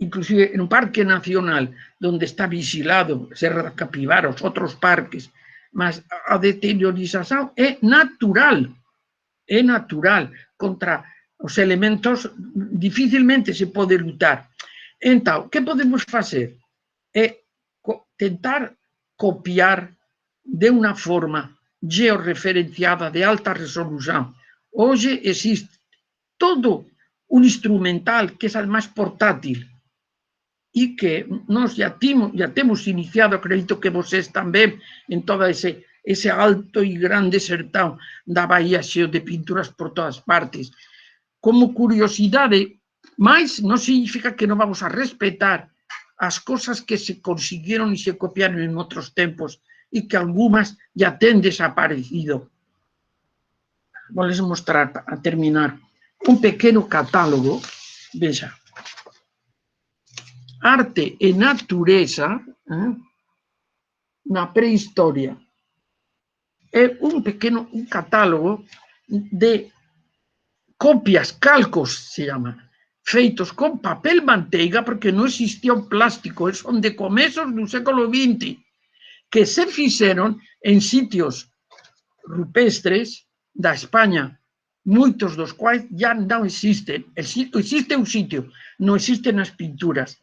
S1: inclusive en un parque nacional donde está vigilado Serra da Capibara, os outros parques, mas a deteriorización é natural contra os elementos dificilmente se pode lutar. Entón, que podemos facer? É tentar copiar de unha forma georreferenciada de alta resolución. Hoxe existe todo un instrumental que é máis portátil e que nós já temos iniciado, acredito que vocês tamén, en todo ese alto e grande sertão da Bahía cheo de pinturas por todas partes. Como curiosidade, mas non significa que non vamos a respetar as cosas que se consiguieron e se copiaron en outros tempos e que algunhas ya ten desaparecido. Vou les mostrar, a terminar, un pequeno catálogo, vexa, arte e natureza na prehistoria. É un pequeno catálogo de copias, calcos, se llama, feitos con papel manteiga, porque non existía o plástico, son de comezos do século XX, que se fixeron en sitios rupestres da España, moitos dos quais já non existen. Existe un sitio, non existen as pinturas.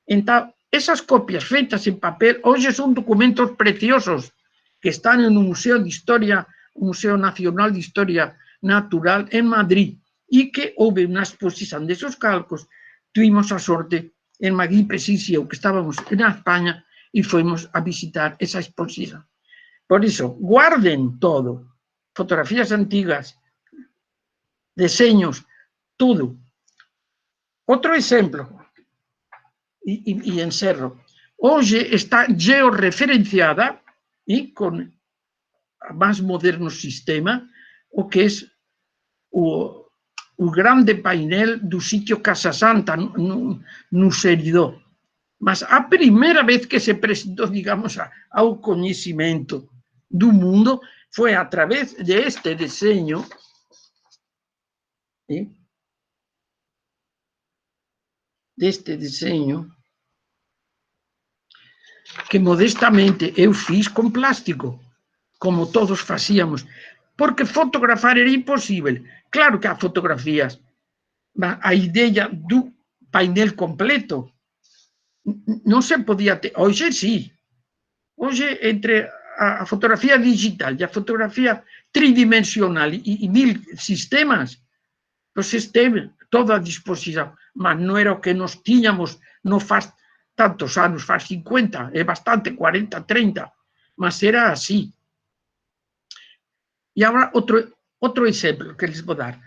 S1: Entón, esas copias feitas en papel, hoxe son documentos preciosos que están en un museo de historia, un Museo Nacional de Historia Natural en Madrid, e que houve unha exposición desos calcos. Tuvimos a sorte en Magui Pesisio, que estábamos en España, e fomos a visitar esa exposición. Por iso, guarden todo, fotografías antigas, deseños, todo. Outro exemplo, e encerro, hoxe está georreferenciada e con o máis moderno sistema, o que é o grande painel do sitio Casa Santa no Seridó. Mas a primeira vez que se presentou, digamos, ao coñecimento do mundo foi a través deste deseño, que modestamente eu fiz con plástico, como todos facíamos, porque fotografar era imposible. Claro que há fotografías, a idea do painel completo non se podía ter. Hoxe sí. Hoxe, entre a fotografía digital e a fotografía tridimensional e mil sistemas, pois esteve toda a disposición, mas non era o que nos tiñamos non faz tantos anos, faz 50, é bastante, 40, 30, mas era así. E agora outro exemplo que les vou dar.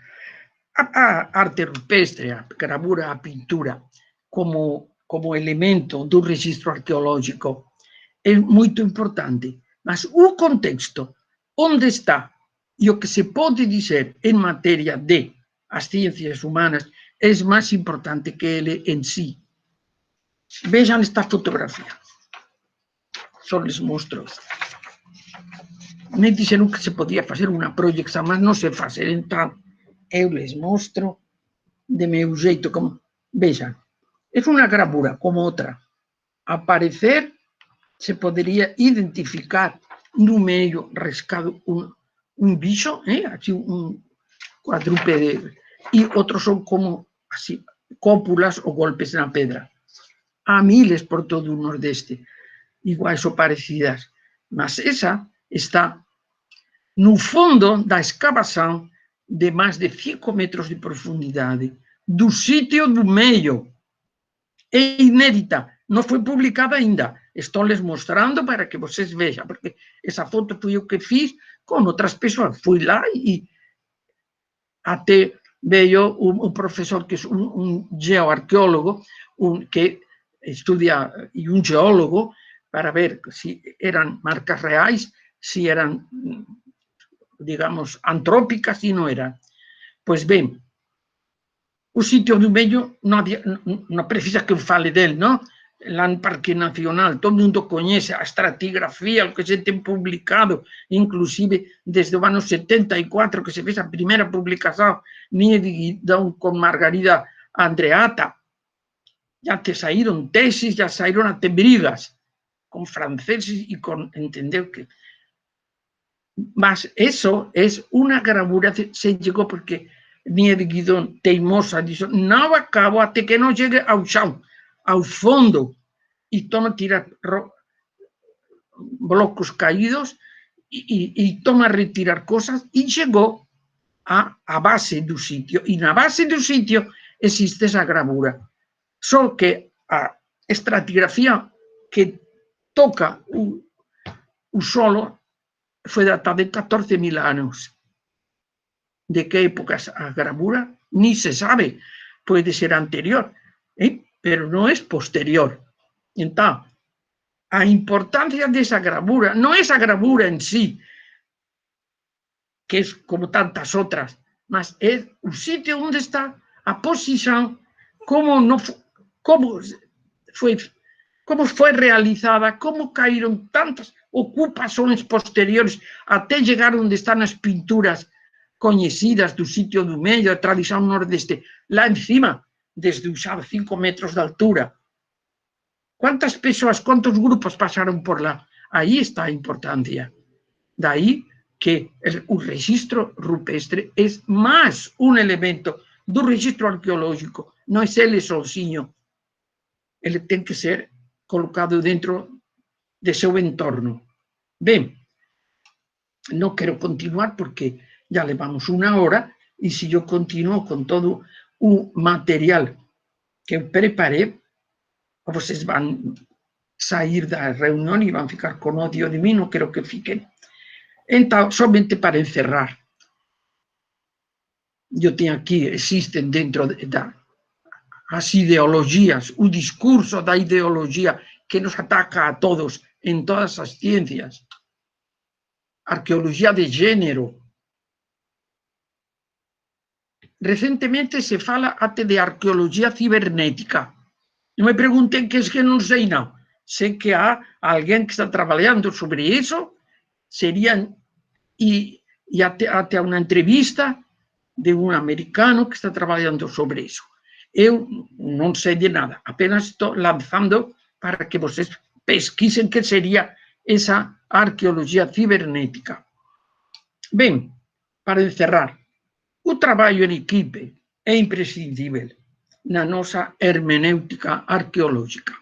S1: A arte rupestre, a gravura, a pintura, como elemento do registro arqueológico, é moito importante, mas o contexto onde está? E o que se pode dizer en materia de as ciencias humanas é máis importante que ele en sí. Vexan esta fotografía. Só les mostro. Me dixeron que se podía facer unha proyección, mas non se facer. Entón, eu les mostro de meu xeito. Como... Vexan, é unha gravura como outra. A parecer, se podería identificar no medio rescado un bicho, así un cuadrúpede, e outros son como así, cópulas ou golpes na pedra. Há miles por todo o Nordeste, iguais ou parecidas, mas esa está no fondo da escavação de máis de 5 metros de profundidade, do sitio do meio. É inédita, non foi publicada ainda. Estou les mostrando para que vocês vejam, porque essa foto fui eu que fiz com outras pessoas. Fui lá e até veio un profesor que é un geoarqueólogo, que estudia, e un geólogo, para ver se eran marcas reais, se eran, digamos, antrópicas, e non eran. Pois ben, o sitio do medio non precisa que eu fale del, non? Lá no Parque Nacional, todo mundo coñece a estratigrafía, o que se ten publicado, inclusive desde o ano 74, que se fez a primeira publicación, Nia de Guidón con Margarida Andreatta. Ya te saíron tesis, ya saíron até brigas con franceses e con, entendeu que... Mas eso es unha gravura, se llegou porque Nia de Guidón, teimosa, dixo, non acabo até que non chegue ao chão, ao fondo, e toma tirar blocos caídos e toma retirar cosas, e chegou a base do sitio. E na base do sitio existe esa gravura. Só que a estratigrafía que toca o solo foi datada de 14.000 anos. De que época a gravura? Ni se sabe. Pode ser anterior, pero non é posterior. Entón, a importancia desa gravura, non é esa gravura en sí, que é como tantas outras, mas é o sitio onde está, a posición, como foi realizada, como caíron tantas ocupações posteriores até chegar onde están as pinturas coñecidas do sitio do medio, da tradición nordeste, lá encima, desde os 5 metros de altura. Quantas persoas, quantos grupos pasaron por lá? Aí está a importancia. Daí que o registro rupestre é máis un elemento do registro arqueológico, non é ele sozinho. Ele ten que ser colocado dentro de seu entorno. Ben, non quero continuar porque ya levamos unha hora e se eu continuo con todo o material que eu preparei, vocês van sair da reunión e van ficar con odio de mí, non quero que fiquen. Entón, somente para encerrar, eu teño aquí, existen dentro das ideologías, o discurso da ideología que nos ataca a todos en todas as ciencias, arqueología de género. Recentemente se fala até de arqueología cibernética. Non me pregunten que é que non sei, non. Sei que há alguén que está traballando sobre iso, serían, e até unha entrevista de un americano que está traballando sobre iso. Eu non sei de nada, apenas estou lanzando para que vocês pesquisen que sería esa arqueología cibernética. Ben, para encerrar, o traballo en equipe é imprescindível na nosa hermenéutica arqueológica.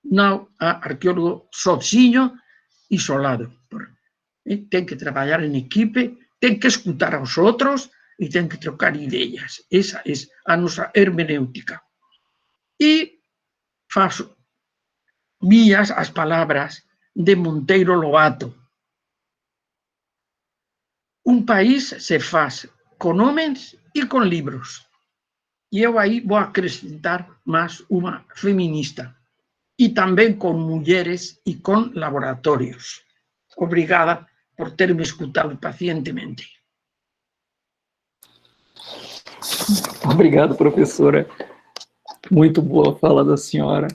S1: Non há arqueólogo sozinho, isolado. Ten que traballar en equipe, ten que escutar aos outros e ten que trocar ideas. Esa é a nosa hermenéutica. E faço mías as palabras de Monteiro Lobato. Un país se faz con homens e con libros. E eu aí vou acrescentar máis unha feminista. E tamén con mulleres e con laboratorios. Obrigada por ter-me escutado pacientemente.
S2: Obrigado, professora. Muito boa a fala da senhora.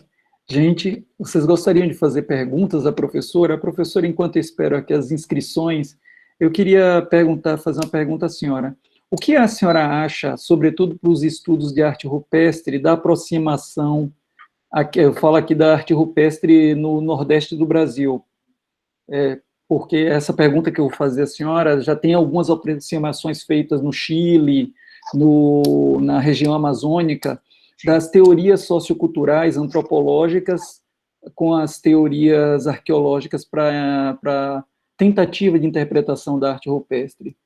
S2: Gente, vocês gostariam de fazer perguntas à professora? A professora, enquanto eu espero aqui as inscrições, eu queria fazer uma pergunta à senhora. O que a senhora acha, sobretudo para os estudos de arte rupestre, da aproximação, eu falo aqui da arte rupestre no Nordeste do Brasil, porque essa pergunta que eu vou fazer à senhora já tem algumas aproximações feitas no Chile, na região amazônica, das teorias socioculturais, antropológicas, com as teorias arqueológicas para tentativa de interpretação da arte rupestre.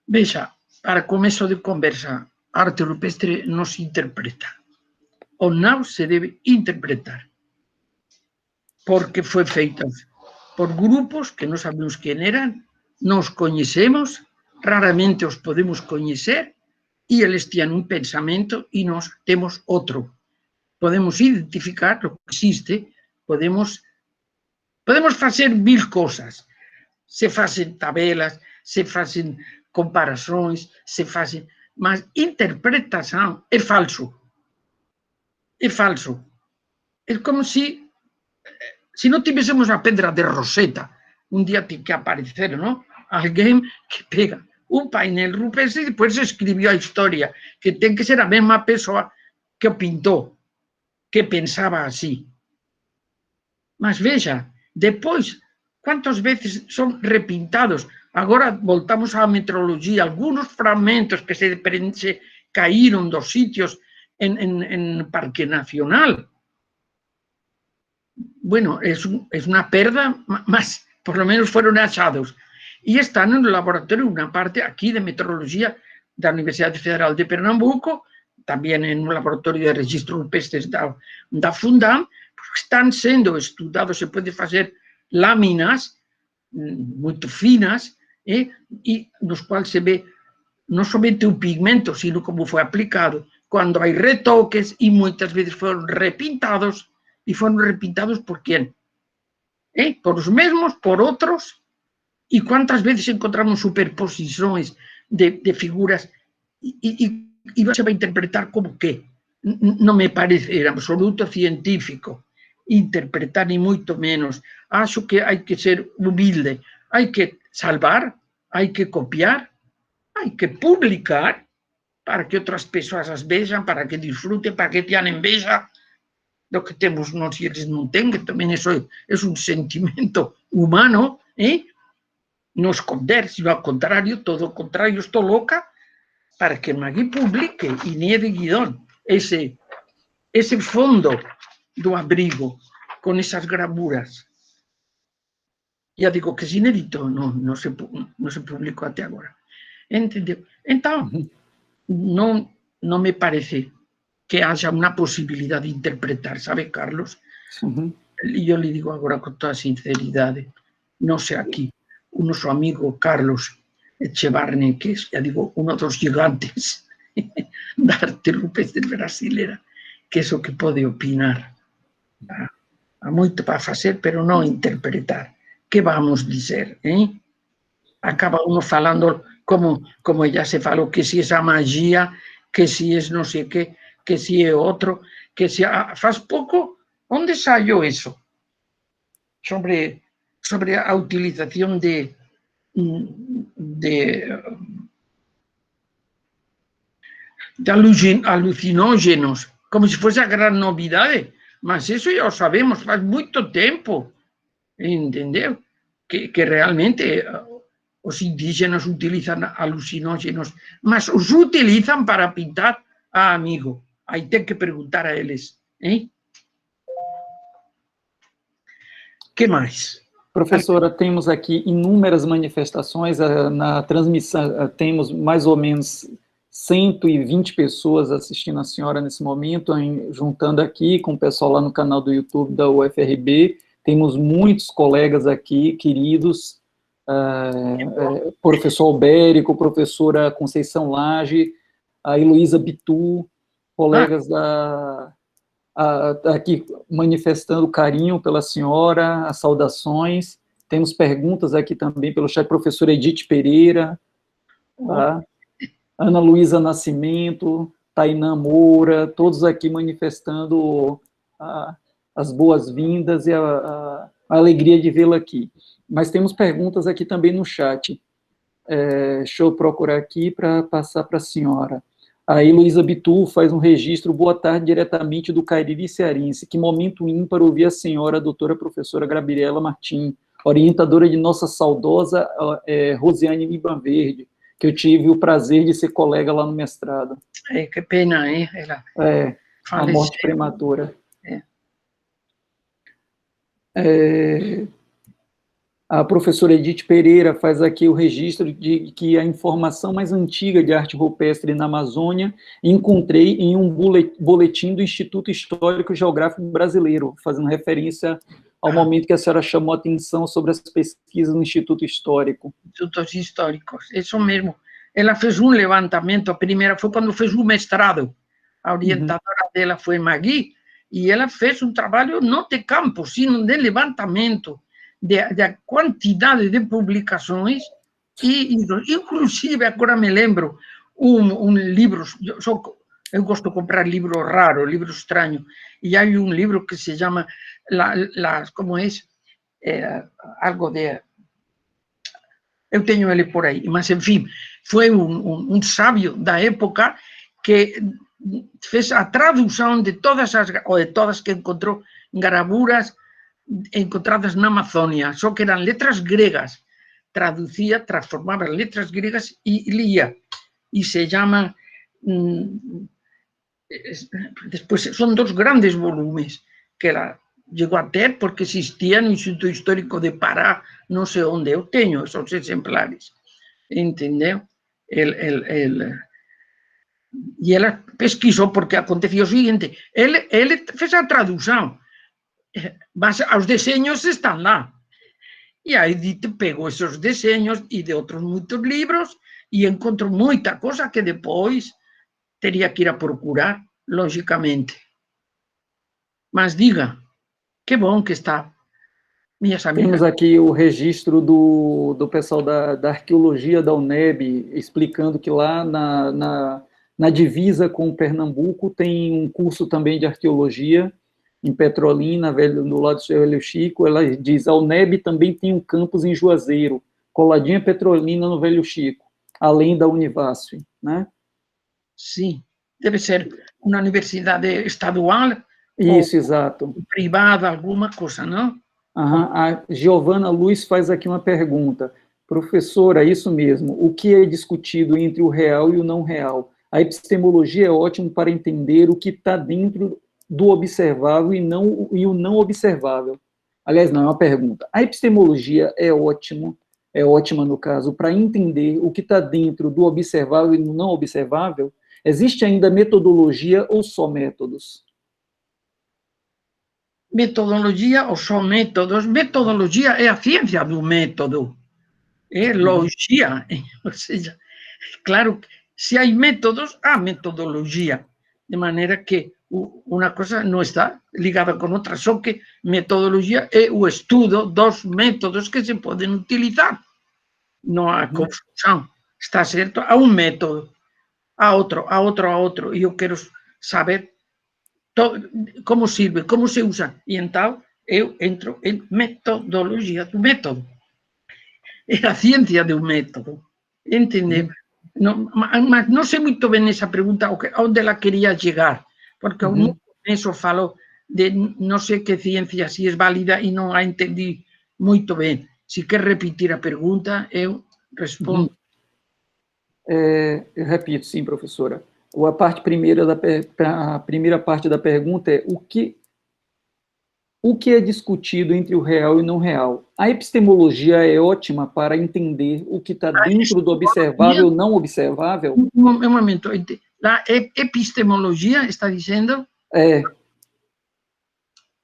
S1: Veja, para começo de conversa, a arte rupestre não se interpreta, ou não se deve interpretar, porque foi feita por grupos que não sabemos quem eram, não os conhecemos, raramente os podemos conhecer, e eles tinham um pensamento e nós temos outro. Podemos identificar o que existe, podemos fazer 1000 coisas. Se fazem tabelas, se fazem comparações, mas interpretação é falso. É falso. É como se não tivéssemos a pedra de Rosetta, um dia tem que aparecer, não? Alguém que pega um painel rupestre e depois escreveu a história, que tem que ser a mesma pessoa que o pintou, que pensava assim. Mas veja, depois, quantas vezes são repintados? Agora voltamos à metrologia, alguns fragmentos que se caíram dos sítios em Parque Nacional. Bueno, es una perda, mas por lo menos fueron achados. Y están en el laboratorio, una parte aquí de meteorología de la Universidad Federal de Pernambuco, también en un laboratorio de registro rupestres da Fundam, están sendo estudados, se puede hacer láminas muy finas, y nos cuales se ve no solamente un pigmento, sino cómo fue aplicado, cuando hay retoques, y muchas veces fueron repintados. ¿Y fueron repintados por quién? ¿Por los mismos? ¿Por otros? ¿Y cuántas veces encontramos superposiciones de figuras? ¿Y se va a interpretar como qué? No me parece en absoluto científico interpretar, ni mucho menos. Acho que hay que ser humilde, hay que salvar, hay que copiar, hay que publicar para que otras personas las vean, para que disfruten, para que tengan enveja lo que temos nós e eles não têm, que também é um sentimento humano, não esconder, sino ao contrário, todo o contrário, estou louca para que alguém publique e nem de guidão esse fundo do abrigo com essas gravuras. Já digo que é inédito, não se publicou até agora. Entendeu? Então, não me parece que haya una posibilidad de interpretar, ¿sabe, Carlos? Yo le digo ahora con toda sinceridad, no sé aquí, nuestro amigo Carlos Echevarne, que es, ya digo, uno de los gigantes de arte rupestre brasilera, que es o que puede opinar. Há muito para fazer, pero não interpretar. Que vamos dizer, Acaba uno falando como já se falou, que se é a magia, que se é não sei o quê, que si é outro, que si faz pouco, onde saiu isso? Sobre a utilização de alucinógenos, como se fosse a gran novidade, mas isso já o sabemos faz muito tempo, entendeu? Que realmente os indígenas utilizam alucinógenos, mas os utilizam para pintar a amigo. Aí tem que perguntar a eles. Que mais?
S2: Professora, temos aqui inúmeras manifestações. Na transmissão, temos mais ou menos 120 pessoas assistindo a senhora nesse momento, juntando aqui com o pessoal lá no canal do YouTube da UFRB. Temos muitos colegas aqui, queridos, professor Albérico, professora Conceição Lage, a Heloísa Bitu, colegas aqui manifestando carinho pela senhora, as saudações. Temos perguntas aqui também pelo chat, professora Edith Pereira, tá? Ana Luísa Nascimento, Tainã Moura, todos aqui manifestando as boas-vindas e a alegria de vê-la aqui. Mas temos perguntas aqui também no chat. Deixa eu procurar aqui para passar para a senhora. A Heloísa Bitu faz um registro. Boa tarde, diretamente do Cariri Cearense. Que momento ímpar ouvir a senhora, a doutora professora Gabriela Martim, orientadora de nossa saudosa Rosiane Libanverde, que eu tive o prazer de ser colega lá no mestrado.
S1: Que pena, hein? Ela
S2: a morte prematura. A professora Edith Pereira faz aqui o registro de que a informação mais antiga de arte rupestre na Amazônia encontrei em um boletim do Instituto Histórico e Geográfico Brasileiro, fazendo referência ao momento que a senhora chamou a atenção sobre as pesquisas no Instituto Histórico.
S1: Institutos históricos, isso mesmo. Ela fez um levantamento, a primeira foi quando fez o mestrado, a orientadora dela foi Magui, e ela fez um trabalho não de campo, sino de levantamento da quantidade de publicações, e inclusive, agora me lembro, um livro, eu gosto de comprar livro raro, livro estranho, e há um livro que se chama, como é? Algo de... Eu tenho ele por aí, mas, enfim, foi um sábio da época que fez a tradução de todas que encontrou gravuras encontradas na Amazônia, só que eram letras gregas, traduzia, transformava as letras gregas e lia, e se chama, depois são 2 grandes volumes que ela chegou a ter, porque existia no Instituto Histórico de Pará, não sei onde, eu tenho esses exemplares, entendeu? E ela pesquisou, porque acontecia o seguinte, ele fez a tradução, mas os desenhos estão lá. E a Edith pegou esses desenhos e de outros muitos livros e encontrou muita coisa que depois teria que ir a procurar, logicamente. Mas diga, que bom que está, minhas amigas.
S2: Temos aqui o registro do pessoal da arqueologia da UNEB, explicando que lá na divisa com Pernambuco tem um curso também de arqueologia, em Petrolina, no lado do Velho Chico. Ela diz, a UNEB também tem um campus em Juazeiro, coladinha Petrolina no Velho Chico, além da Univasf, né?
S1: Sim, deve ser uma universidade estadual.
S2: Isso, exato.
S1: Privada, alguma coisa, não?
S2: A Giovana Luz faz aqui uma pergunta. Professora, isso mesmo, o que é discutido entre o real e o não real? A epistemologia é ótima para entender o que está dentro do observável e o não observável. Aliás, não, é uma pergunta. A epistemologia é ótima no caso, para entender o que está dentro do observável e do não observável? Existe ainda metodologia ou só métodos?
S1: Metodologia ou só métodos? Metodologia é a ciência do método. É logia. Ou seja, claro, se há métodos, há metodologia. De maneira que uma coisa não está ligada com outra, só que metodologia é o estudo dos métodos que se podem utilizar. Não há confusão. Está certo? Há um método, há outro. E eu quero saber como serve, como se usa. E então eu entro em metodologia do método. É a ciência do método. Entendeu? Mas não sei muito bem essa pergunta, onde ela queria chegar, porque no começo falou de não sei que ciência, se é válida, e não a entendi muito bem. Se quer repetir a pergunta, eu respondo.
S2: Eu repito, sim, professora. A primeira parte da pergunta é o que é discutido entre o real e o não real? A epistemologia é ótima para entender o que está dentro do observável ou não observável?
S1: Um momento. A epistemologia, está dizendo?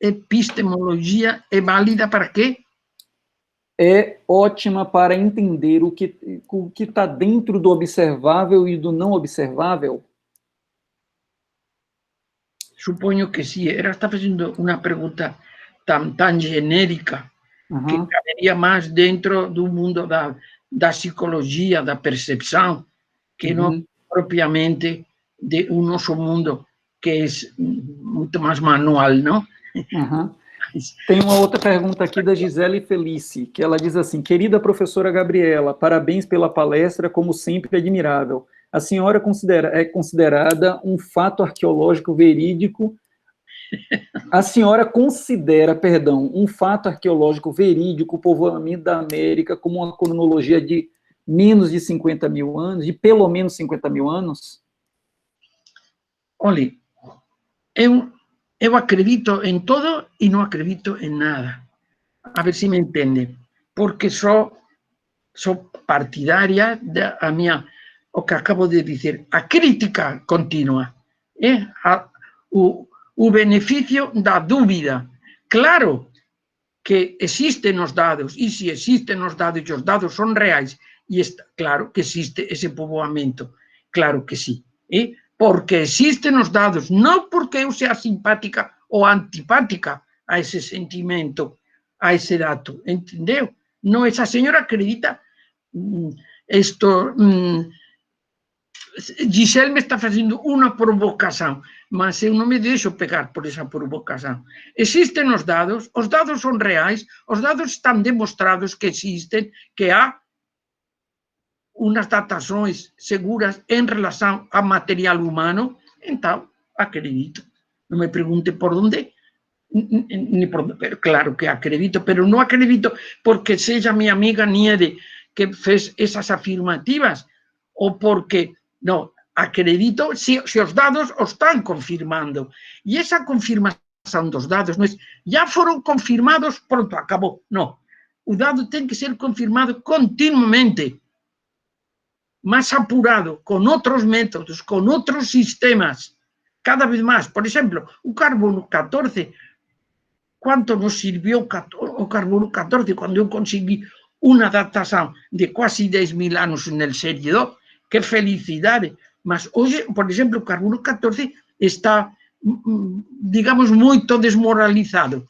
S1: Epistemologia é válida para quê?
S2: É ótima para entender o que está dentro do observável e do não observável?
S1: Suponho que sim. Ela está fazendo uma pergunta tão genérica que cabe estaria mais dentro do mundo da psicologia, da percepção, que não propriamente do nosso mundo, que é muito mais manual, não?
S2: Tem uma outra pergunta aqui da Gisele Felice, que ela diz assim: querida professora Gabriela, parabéns pela palestra, como sempre admirável. A senhora é considerada um fato arqueológico verídico. A senhora considera, perdão, um fato arqueológico verídico o povoamento da América como uma cronologia de menos de 50 mil anos, de pelo menos 50 mil anos?
S1: Olha, eu acredito em tudo e não acredito em nada. A ver se me entende. Porque sou partidária da minha, o que acabo de dizer, a crítica contínua. O benefício da dúvida. Claro que existem os dados, e se existem os dados e os dados são reais, e está claro que existe esse povoamento. Claro que sim. Porque existen os dados, não porque eu seja simpática ou antipática a esse sentimento, a esse dato, entendeu? Não, essa senhora acredita Gisele me está fazendo uma provocação, mas eu não me deixo pegar por essa provocação. Existem os dados são reais, os dados estão demonstrados que existem, que há umas datações seguras em relação a material humano, então acredito. Não me pergunte por onde, nem por onde, pero claro que acredito, pero não acredito porque seja minha amiga Niede que fez essas afirmativas, ou porque, não, acredito se os dados o estão confirmando. E essa confirmação dos dados não é, já foram confirmados, pronto, acabou. Não, o dado tem que ser confirmado continuamente, más apurado, con otros métodos, con otros sistemas, cada vez más. Por ejemplo, o carbono 14, ¿cuánto nos sirvió o carbono 14 cuando yo conseguí una datación de casi 10.000 años en el Serie 2? ¡Qué felicidad! Mas hoy, por ejemplo, o carbono 14 está, digamos, muy desmoralizado,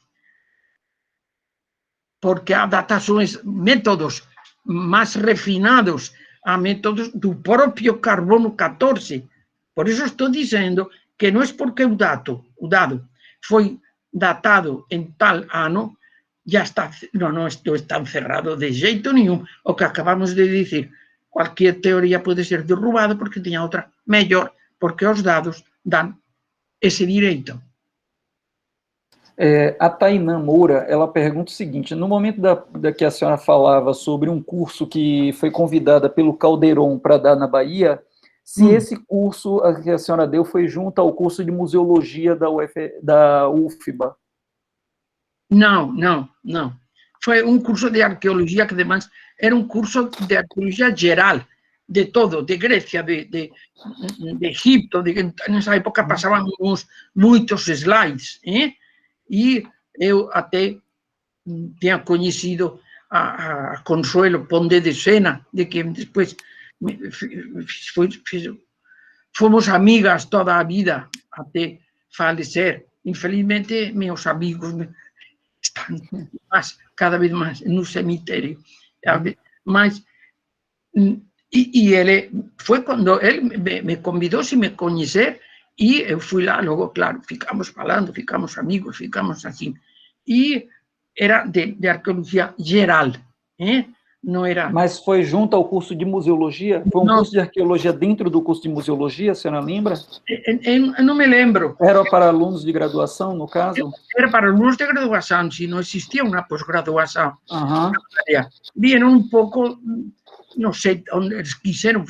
S1: porque há datações, métodos más refinados, a métodos do próprio carbono 14. Por isso estou dizendo que não é porque o dado foi datado em tal ano, já está, não está encerrado de jeito nenhum. O que acabamos de dizer, qualquer teoria pode ser derrubada porque tem outra melhor, porque os dados dão esse direito.
S2: A Tainã Moura, ela pergunta o seguinte: no momento da que a senhora falava sobre um curso que foi convidada pelo Calderon para dar na Bahia, se esse curso que a senhora deu foi junto ao curso de museologia da UFBA?
S1: Não. Foi um curso de arqueologia que, además, era um curso de arqueologia geral, de todo, de Grécia, de Egipto. Nessa época passavam muitos slides, e eu até tinha conhecido a Consuelo Pondé de Sena, de que depois fomos amigas toda a vida, até falecer. Infelizmente, meus amigos estão cada vez mais no cemitério. Mas, e ele foi quando ele me convidou a me conhecer, e eu fui lá, logo, claro, ficamos falando, ficamos amigos, ficamos assim. E era de arqueologia geral, não era...
S2: Mas foi junto ao curso de museologia? Foi um curso de arqueologia dentro do curso de museologia, a senhora lembra?
S1: Eu não me lembro.
S2: Era para alunos de graduação, no caso?
S1: Era para alunos de graduação, se não existia uma pós-graduação. Vieram um pouco, não sei onde eles quiseram,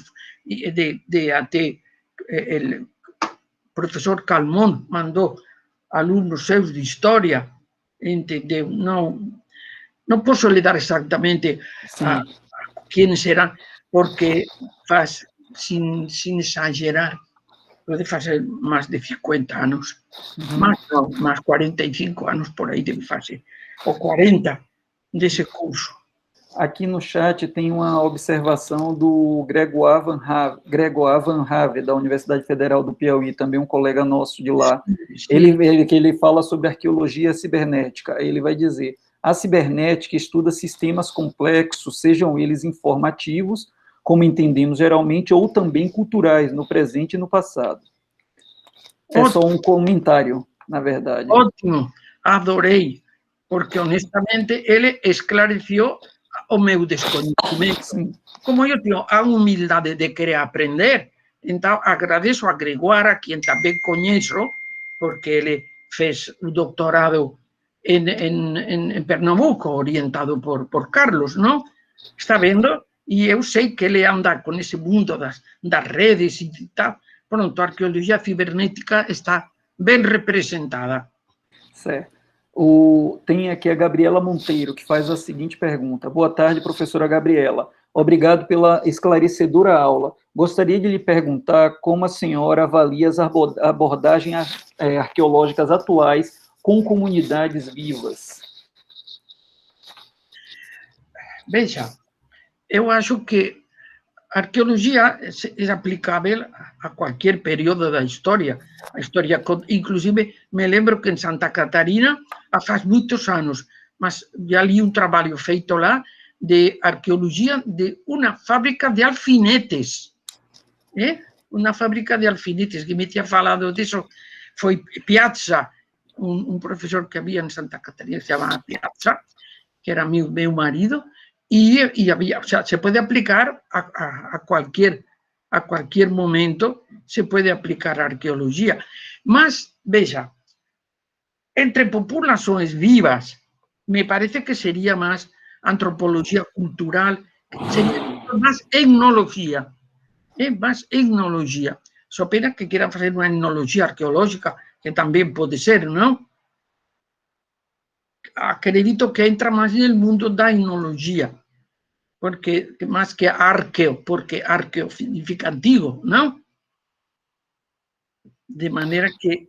S1: até... professor Calmon mandou alunos seus de história, entendeu? Não posso lhe dar exatamente a quem será, porque faz, sem exagerar, pode fazer mais de 50 anos, mais 45 anos por aí deve fazer, ou 40 desse curso.
S2: Aqui no chat tem uma observação do Gregoire Van Have, da Universidade Federal do Piauí, também um colega nosso de lá. Ele fala sobre arqueologia cibernética. Ele vai dizer: A cibernética estuda sistemas complexos, sejam eles informativos, como entendemos geralmente, ou também culturais, no presente e no passado. É só um comentário, na verdade.
S1: Ótimo, adorei, porque honestamente ele esclareceu o meu desconhecimento. Como eu tenho a humildade de querer aprender, então agradeço a Gregoara, quem também conheço, porque ele fez o doutorado em Pernambuco, orientado por Carlos, não? Está vendo? E eu sei que ele anda com esse mundo das redes e tal. Pronto, a arqueologia cibernética está bem representada.
S2: Certo. Tem aqui a Gabriela Monteiro, que faz a seguinte pergunta. Boa tarde, professora Gabriela. Obrigado pela esclarecedora aula. Gostaria de lhe perguntar como a senhora avalia as abordagens arqueológicas atuais com comunidades vivas.
S1: Veja, eu acho que a arqueologia é aplicável a qualquer período da história. A história, inclusive, me lembro que em Santa Catarina, há faz muitos anos, mas já li um trabalho feito lá de arqueologia de uma fábrica de alfinetes. Uma fábrica de alfinetes, que me tinha falado disso, foi Piazza, um professor que havia em Santa Catarina, se chamava Piazza, que era meu marido, y había, o sea, se puede aplicar a cualquier momento, se puede aplicar a arqueología. Mas, veja, entre poblaciones vivas, me parece que sería más antropología cultural, sería más etnología, más etnología. So pena que quieran hacer una etnología arqueológica, que también puede ser, ¿no? Acredito que entra más en el mundo da etnología, porque más que arqueo, porque arqueo significa antiguo, ¿no? De manera que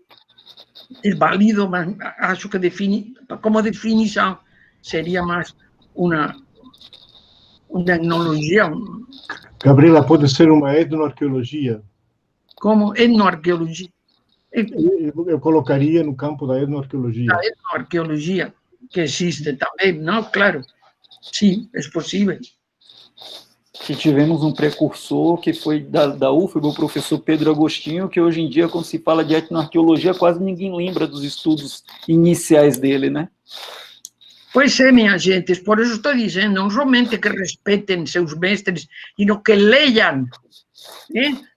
S1: es válido, acho que como definición sería más una etnología.
S4: Gabriela, pode ser uma etnoarqueologia?
S1: Como etnoarqueologia.
S4: Eu colocaria no campo da etnoarqueologia.
S1: La etnoarqueologia, que existe também, não? Claro, sim, é possível.
S2: Que tivemos um precursor que foi da UFBA, o professor Pedro Agostinho, que hoje em dia, quando se fala de etnoarqueologia, quase ninguém lembra dos estudos iniciais dele, né?
S1: Pois é, minha gente, por isso estou dizendo, não somente que respeitem seus mestres, sino que leiam,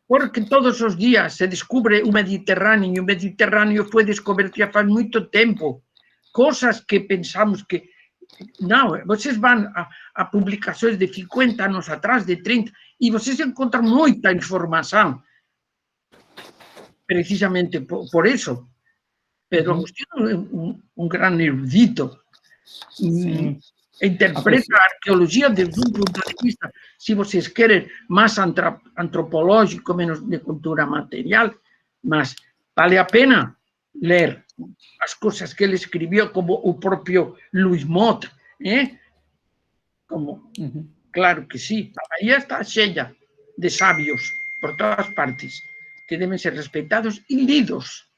S1: porque todos os dias se descobre o Mediterrâneo, e o Mediterrâneo foi descoberto já faz muito tempo, coisas que pensamos que não, vocês vão a publicações de 50 anos atrás, de 30, e vocês encontram muita informação, precisamente por isso. Pedro Agostinho é um grande erudito, interpreta a arqueologia desde um ponto de vista, se vocês querem, mais antropológico, menos de cultura material, mas vale a pena ler as coisas que ele escreveu, como o próprio Luís Mott, como, claro que sim, a Bahia está cheia de sábios por todas partes, que devem ser respeitados e lidos.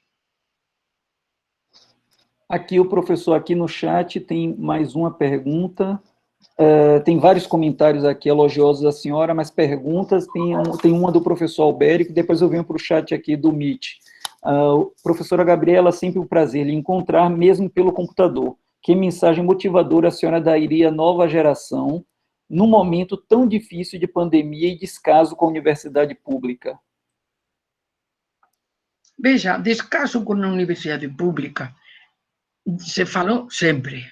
S2: Aqui o professor, aqui no chat, tem mais uma pergunta. Tem vários comentários aqui elogiosos da senhora, mas perguntas, tem uma do professor Albérico, depois eu venho para o chat aqui do Meet. Professora Gabriela, sempre um prazer lhe encontrar, mesmo pelo computador. Que mensagem motivadora a senhora daria à nova geração, num momento tão difícil de pandemia e descaso com a universidade pública?
S1: Veja, descaso com a universidade pública se falou sempre,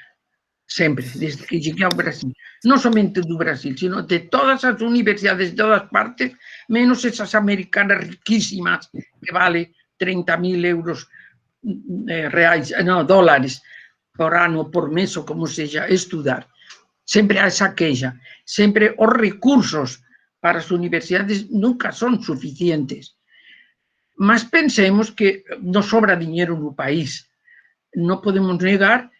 S1: desde que cheguei ao Brasil. Não somente do Brasil, sino de todas as universidades de todas partes, menos essas americanas riquíssimas, que vale 30.000 euros reais, não, dólares, por ano, por mês, ou como seja, estudar. Sempre há essa queixa. Sempre os recursos para as universidades nunca são suficientes. Mas pensemos que nos sobra dinheiro no país. Não podemos negar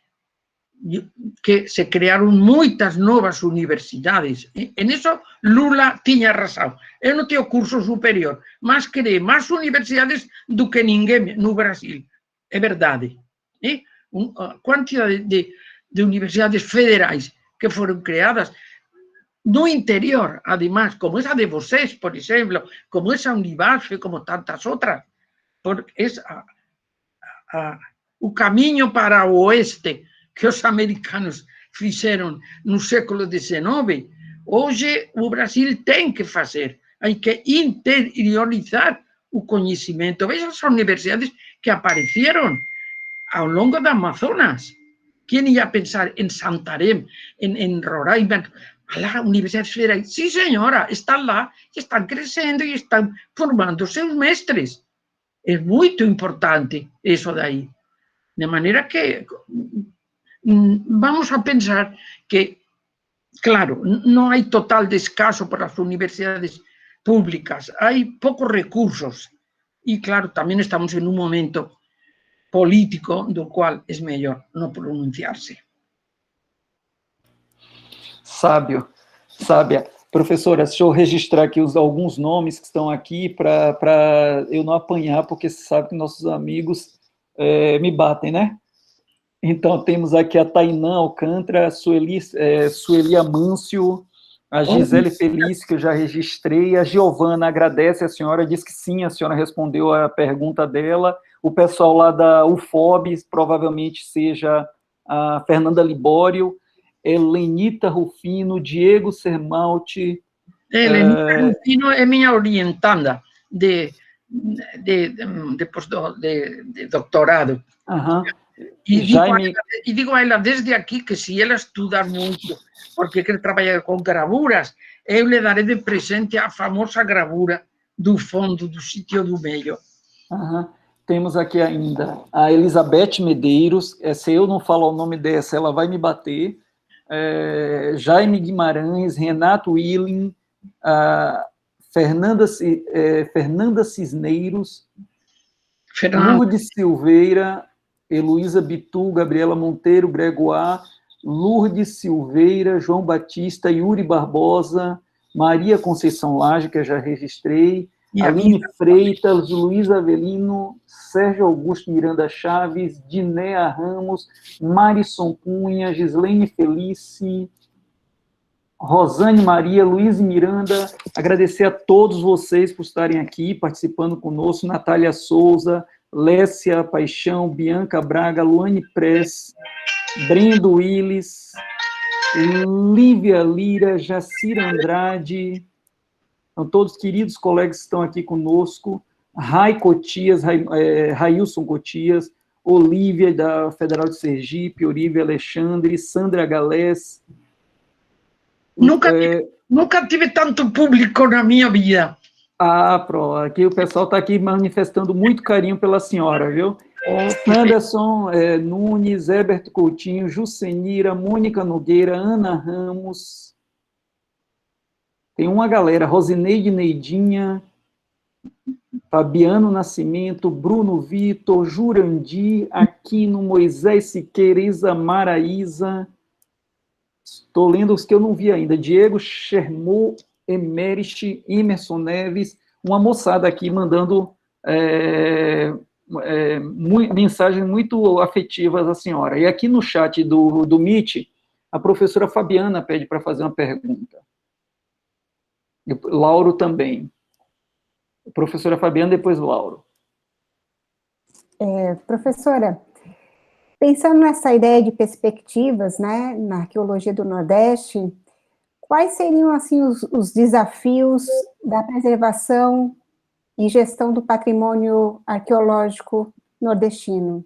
S1: que se criaram muitas novas universidades. En isso, Lula tinha razão. Eu não tenho curso superior, mas criei mais universidades do que ninguém no Brasil. É verdade. A quantidade de universidades federais que foram criadas no interior, además, como esa de vocês, por ejemplo, como esa Univasf, como tantas otras, porque es o caminho para o oeste que os americanos fizeram no século XIX. Hoje, o Brasil tem que fazer, hay que interiorizar o conhecimento. Veja as universidades que apareceram ao longo do Amazonas. Quem ia pensar em Santarém, em Roraima, lá, universidades federais? Sim, senhora, estão lá, estão crescendo e estão formando seus mestres. É muito importante isso daí. De maneira que vamos a pensar que, claro, não há total descaso para as universidades públicas, há poucos recursos. E, claro, também estamos em um momento político do qual é melhor não pronunciar-se.
S2: Sábia. Professora, deixa eu registrar aqui alguns nomes que estão aqui para eu não apanhar, porque você sabe que nossos amigos me batem, né? Então, temos aqui a Tainã Alcântara, a Sueli Amâncio, a Gisele Feliz, que eu já registrei, a Giovana agradece a senhora, diz que sim, a senhora respondeu a pergunta dela, o pessoal lá da UFOB, provavelmente seja a Fernanda Libório, Helenita Rufino, Diego Sermalte.
S1: Helenita Rufino é minha orientanda de doutorado. E digo a ela desde aqui que se ela estudar muito, porque quer trabalhar com gravuras, eu lhe darei de presente a famosa gravura do fundo do sítio do meio.
S2: Temos aqui ainda a Elizabeth Medeiros, se eu não falar o nome dessa, ela vai me bater. Jaime Guimarães, Renato Willing, Fernanda Cisneiros, Lourdes Silveira, Heloísa Bitu, Gabriela Monteiro, Gregoire, Lourdes Silveira, João Batista, Yuri Barbosa, Maria Conceição Laje, que eu já registrei, Aline Freitas, Luiz Avelino, Sérgio Augusto Miranda Chaves, Dinéa Ramos, Marison Cunha, Gislene Felice, Rosane Maria, Luiz Miranda, agradecer a todos vocês por estarem aqui, participando conosco, Natália Souza, Lécia Paixão, Bianca Braga, Luane Press, Brendo Willis, Lívia Lira, Jacira Andrade, são todos queridos colegas que estão aqui conosco, Rai Cotias, Railson Cotias, Olívia, da Federal de Sergipe, Olívia Alexandre, Sandra Galés.
S1: Nunca tive tanto público na minha vida.
S2: Aqui o pessoal está aqui manifestando muito carinho pela senhora, viu? Anderson Nunes, Herbert Coutinho, Jucenira, Mônica Nogueira, Ana Ramos. Tem uma galera, Rosineide Neidinha, Fabiano Nascimento, Bruno Vitor, Jurandir, Aquino, Moisés Siqueira, Isamar Isa. Estou lendo os que eu não vi ainda. Diego Chermou, Emerich, Emerson Neves, uma moçada aqui mandando mensagens muito afetivas à senhora. E aqui no chat do Meet, a professora Fabiana pede para fazer uma pergunta. E o Lauro também. A professora Fabiana, depois o Lauro.
S5: Professora, pensando nessa ideia de perspectivas, né, na arqueologia do Nordeste, quais seriam, assim, os desafios da preservação e gestão do patrimônio arqueológico nordestino?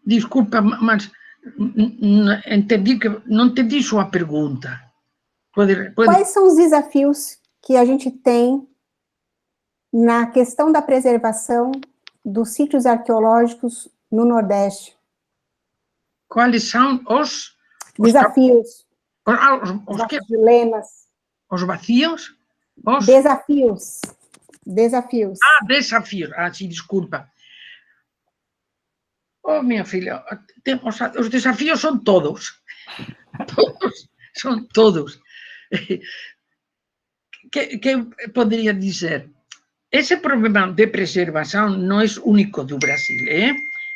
S1: Desculpa, mas não entendi sua pergunta.
S5: Quais são os desafios que a gente tem na questão da preservação dos sítios arqueológicos no Nordeste?
S1: Quais são os
S5: desafios?
S1: Os
S5: dilemas?
S1: Os vazios?
S5: Desafios.
S1: Desafios. Sim, desculpa. Minha filha, os desafios são todos. São todos. Que poderia dizer? Esse problema de preservação não é único do Brasil.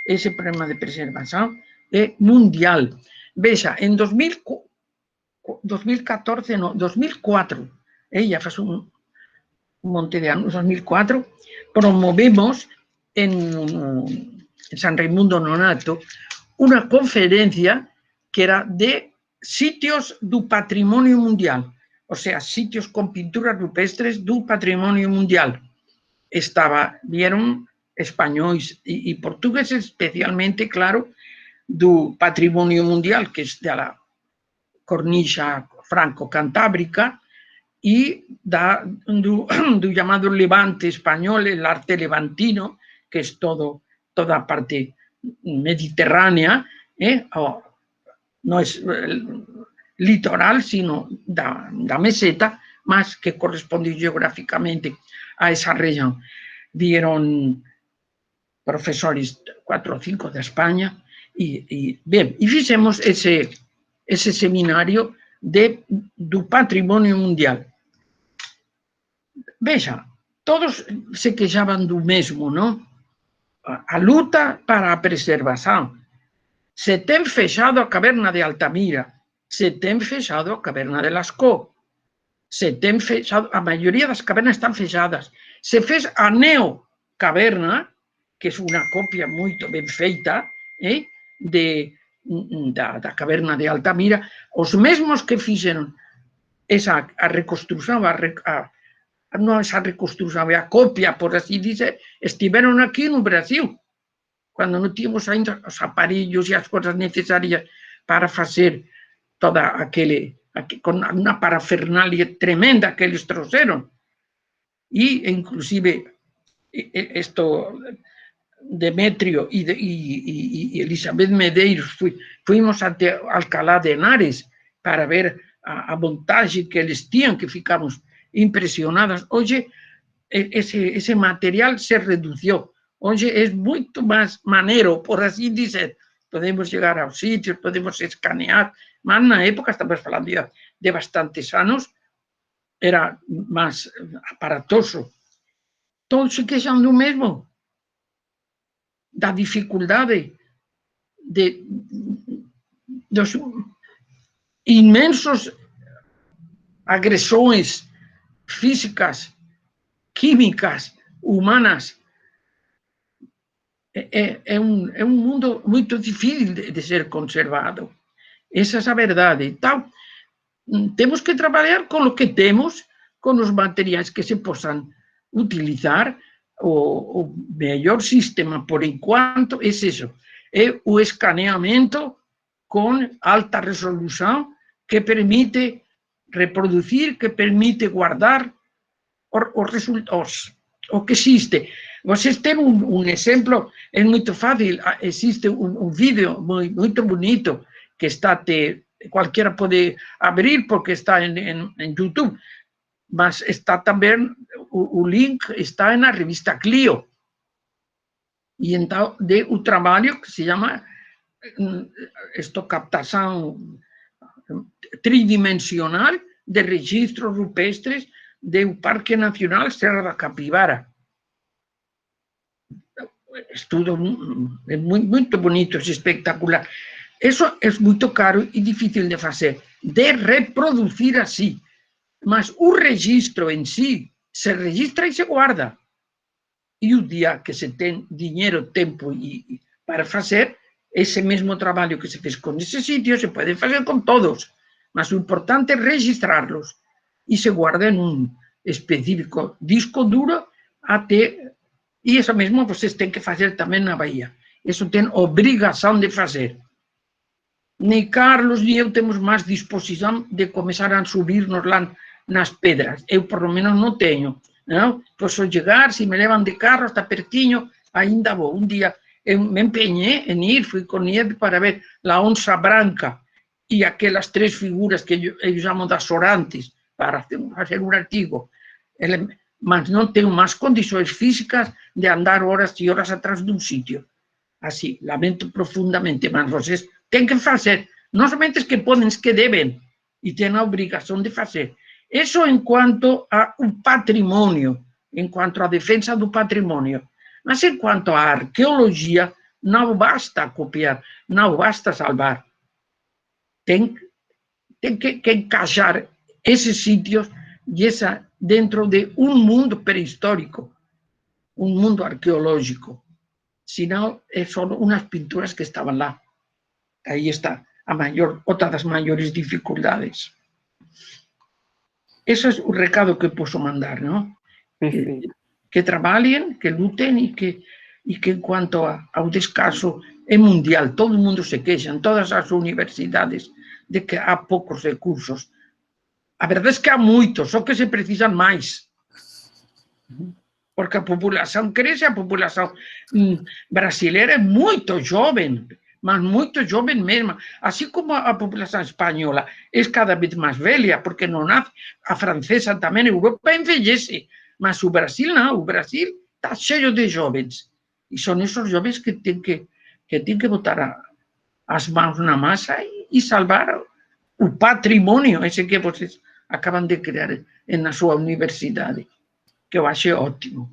S1: ese problema de preservación é mundial. Veja, en 2014, no, 2004, ya fue un monte de años, 2004, promovemos en San Raimundo Nonato una conferencia que era de sitios do patrimonio mundial, o sea, sitios con pinturas rupestres do patrimonio mundial. Vieron españoles y portugueses, especialmente, claro, do patrimonio mundial, que es de la cornisa franco-cantábrica, y do llamado Levante español, el arte levantino, que es toda parte mediterránea, no es litoral, sino da meseta, más que corresponde geográficamente a esa región. Vieron profesores 4 o 5 de España, y hicimos ese seminario do patrimonio mundial. Veja, todos se queixaban do mesmo, non? A luta para a preservación. Se ten fechado a caverna de Altamira, se ten fechado a caverna de Lascaux, se ten fechado, a maioría das cavernas están fechadas. Se fez a Neo Caverna, que é unha copia moito ben feita, da caverna de Altamira, os mesmos que fixeron a reconstrucción, non esa reconstrucción, a copia, por así dizer, estiveron aquí no Brasil, cando non tínhamos ainda os aparellos e as cousas necesarias para facer toda con unha parafernalia tremenda que eles trouxeron. E, inclusive, isto, Demetrio e Elizabeth Medeiros, fuimos até Alcalá de Henares para ver a montaxe que eles tinham, que ficamos impresionadas. Hoje, ese material se redució. Hoje é muito mais maneiro, por assim dizer. Podemos chegar aos sitios, podemos escanear, mas na época, estamos falando de bastantes anos, era máis aparatoso. Todos se queixam do mesmo, da dificuldade dos imensos agressões físicas, químicas, humanas. É um mundo muito difícil de ser conservado. Essa é a verdade. Então, temos que trabalhar com o que temos, com os materiais que se possam utilizar. O melhor sistema, por enquanto, é isso. É o escaneamento com alta resolução, que permite reproduzir, que permite guardar os resultados, o que existe. Vocês têm um exemplo, é muito fácil, existe um vídeo muito bonito, que está, qualquer pode abrir, porque está em YouTube, mas está também, o link está na revista Clio. E então, o trabalho que se chama captação tridimensional de registros rupestres do Parque Nacional Serra da Capivara. Estudo muito bonito, é espetacular. Isso é muito caro e difícil de fazer, de reproduzir assim. Mas o registro em si se registra e se guarda. E o dia que se tem dinheiro, tempo para fazer, esse mesmo trabalho que se fez com esses sítios se pode fazer com todos. Mas o importante é registrá-los e se guarda em um específico disco duro até. E isso mesmo vocês têm que fazer também na Bahia. Isso tem obrigação de fazer. Nem Carlos nem eu temos mais disposição de começar a subir-nos lá nas pedras. Eu, por lo menos, não tenho. Não? Posso chegar, se me levam de carro, está pertinho, ainda vou. Um dia eu me empenhei em ir, fui com ele para ver a onça branca e aquelas 3 figuras que eu chamo das orantes, para fazer um artigo. Mas não tenho mais condições físicas de andar horas e horas atrás de um sítio. Assim, lamento profundamente, mas vocês têm que fazer. Não somente os que podem, os que devem, e têm a obrigação de fazer. Isso enquanto ao patrimônio, enquanto à defesa do patrimônio. Mas enquanto à arqueologia, não basta copiar, não basta salvar. Tem que encaixar esses sítios e essa dentro de um mundo pré-histórico, um mundo arqueológico. Senão, são umas pinturas que estavam lá. Aí está outra das maiores dificuldades. Esse é o recado que posso mandar, não?
S2: Perfeito.
S1: Que trabalhem, que lutem e que quanto ao descaso é mundial. Todo mundo se queixa, em todas as universidades, de que há poucos recursos. A verdade é que há muitos, só que se precisam mais. Porque a população cresce, a população brasileira é muito jovem, mas muito jovem mesmo. Assim como a população espanhola é cada vez mais velha, porque não nasce, a francesa também, a Europa envelhece, mas o Brasil não, o Brasil está cheio de jovens. E são esses jovens que têm que botar as mãos na massa e salvar o patrimônio, esse que vocês acabam de criar na sua universidade, que eu achei ótimo.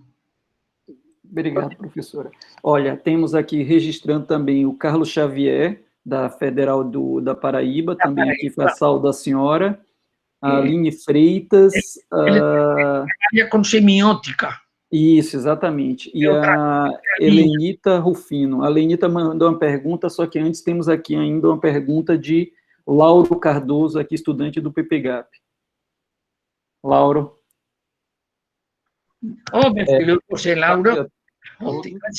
S2: Obrigado, professora. Olha, temos aqui registrando também o Carlos Xavier, da Federal da Paraíba, também aqui faz saúde da senhora. A Aline Freitas.
S1: Ele trabalha com semiótica.
S2: Isso, exatamente. E a Helenita Rufino. A Helenita mandou uma pergunta, só que antes temos aqui ainda uma pergunta de Lauro Cardoso, aqui estudante do PPGAP. Lauro.
S1: Oh, meu filho, você, Lauro.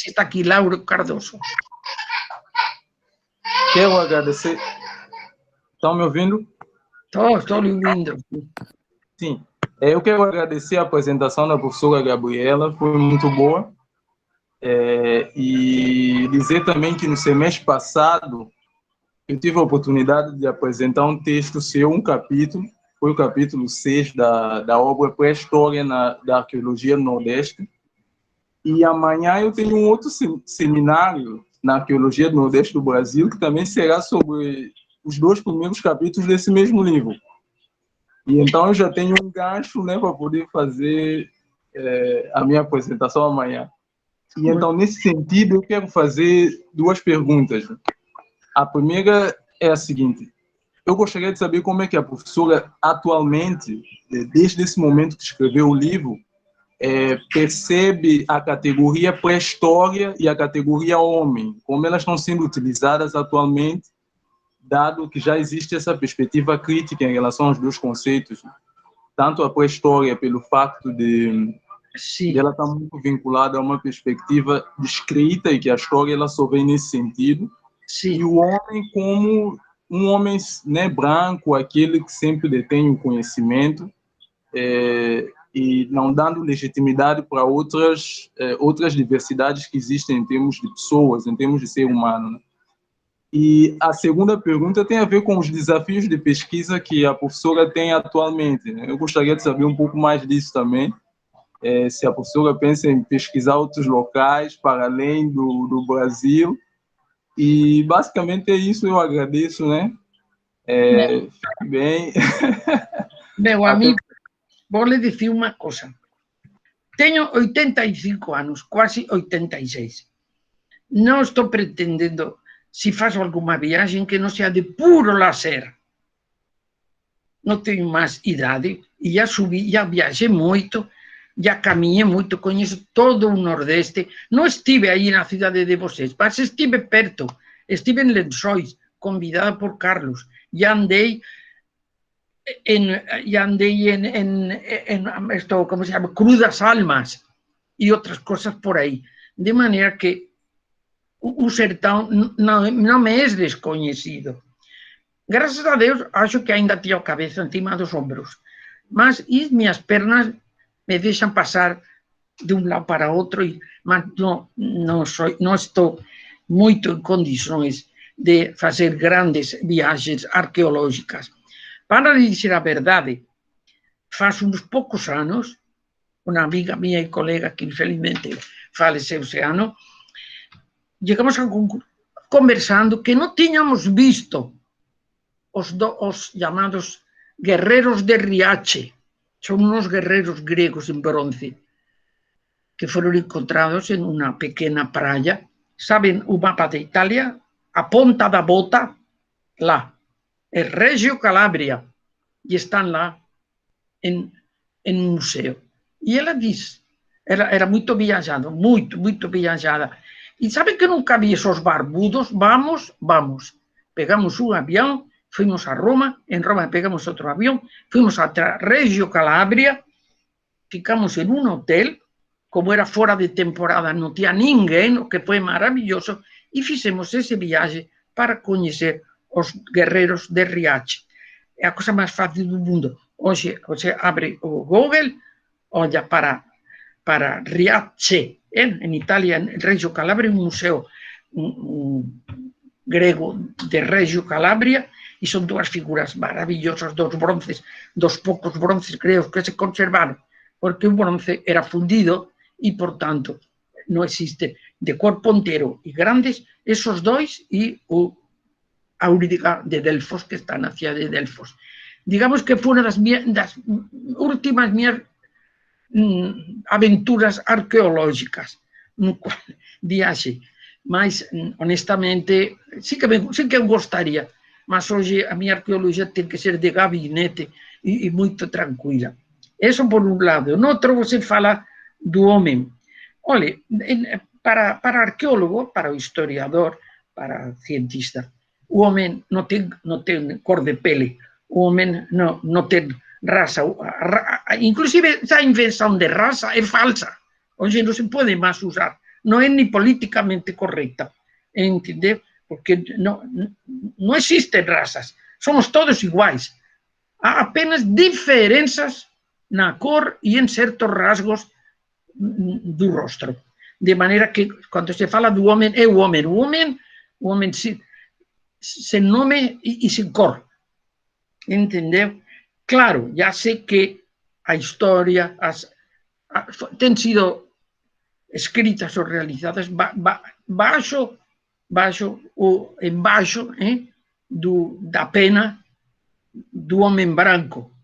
S1: Está aqui, Lauro Cardoso.
S6: Quero agradecer. Estão me ouvindo?
S1: Estou lhe ouvindo.
S6: Sim. Eu quero agradecer a apresentação da professora Gabriela, foi muito boa. E dizer também que no semestre passado eu tive a oportunidade de apresentar um texto seu, um capítulo, foi o capítulo 6 da obra Pré-História da Arqueologia do Nordeste. E amanhã eu tenho um outro seminário na Arqueologia do Nordeste do Brasil, que também será sobre os 2 primeiros capítulos desse mesmo livro. E então eu já tenho um gancho, né, para poder fazer a minha apresentação amanhã. E então, nesse sentido, eu quero fazer 2 perguntas. A primeira é a seguinte: eu gostaria de saber como é que a professora atualmente, desde esse momento que escreveu o livro, percebe a categoria pré-história e a categoria homem, como elas estão sendo utilizadas atualmente, dado que já existe essa perspectiva crítica em relação aos 2 conceitos, tanto a pré-história pelo facto de ela estar muito vinculada a uma perspectiva de escrita e que a história ela só vem nesse sentido, e o homem como um homem, né, branco, aquele que sempre detém o conhecimento, e não dando legitimidade para outras diversidades que existem em termos de pessoas, em termos de ser humano, né? E a segunda pergunta tem a ver com os desafios de pesquisa que a professora tem atualmente, né? Eu gostaria de saber um pouco mais disso também, se a professora pensa em pesquisar outros locais para além do Brasil. E basicamente é isso, eu agradeço, né? Fique bem.
S1: Meu amigo, vou lhe dizer uma coisa. Tenho 85 anos, quase 86. Não estou pretendendo, se faço alguma viagem, que não seja de puro lazer. Não tenho mais idade e já subi, já viajei muito, já caminhei muito, conheço todo o Nordeste. Não estive aí na cidade de vocês, mas estive perto. Estive em Lençóis, convidada por Carlos. Já andei em esto, ¿cómo se llama? Crudas Almas y otras cosas por ahí. De manera que o sertão não me é desconhecido. Graças a Deus, acho que ainda tenho a cabeça em cima dos ombros. Mas minhas pernas me deixam passar de um lado para outro, mas não estou muito em condições de fazer grandes viagens arqueológicas. Para lhe dizer a verdade, faz uns poucos anos, uma amiga minha e colega que infelizmente faleceu esse ano, chegamos a conversando que não tínhamos visto os chamados guerreiros de Riache. São uns guerreiros gregos em bronze que foram encontrados em uma pequena praia sabem o mapa da Itália? A ponta da bota, lá. É Reggio Calabria. E estão lá em um museu. E ela diz, era muito viajada, muito viajada. E sabe que nunca vi esos barbudos? Vamos. Pegamos un avión, fuimos a Roma, en Roma pegamos otro avión, fuimos a Reggio Calabria, ficamos en un hotel, como era fora de temporada, non tinha ninguén, o que foi maravilloso, e fizemos ese viaje para coñecer os guerreros de Riace. É a cosa máis fácil do mundo. Hoxe abre o Google, olla para Riace, en Italia, en Reggio Calabria, un museo grego de Reggio Calabria, e son dúas figuras maravillosas, dos poucos bronces gregos que se conservaron, porque o bronce era fundido e, por tanto, non existe de corpo entero e grandes, esos dois e o Áuriga de Delfos, que está na cidade de Delfos. Digamos que foi unha das últimas minhas aventuras arqueológicas, no cual viaxe. Mas, honestamente, sí que eu gostaria, mas hoxe a minha arqueologia ten que ser de gabinete e moito tranquila. Eso por un lado. No outro, você fala do homem. Olhe, para arqueólogo, para o historiador, para o cientista, o homem non ten cor de pele, o homem non ten raza. Inclusive, esa invención de raza é falsa. Hoxe non se pode máis usar. Non é ni políticamente correcta, entendeu? Porque non existen razas, somos todos iguais. Há apenas diferenzas na cor e en certos rasgos do rostro. De maneira que, cando se fala do homem, é o homem. O homem sen nome e sen cor. Entendeu? Claro, já sei que a historia ten sido escritas ou realizadas baixo ou embaixo da pena do homem branco.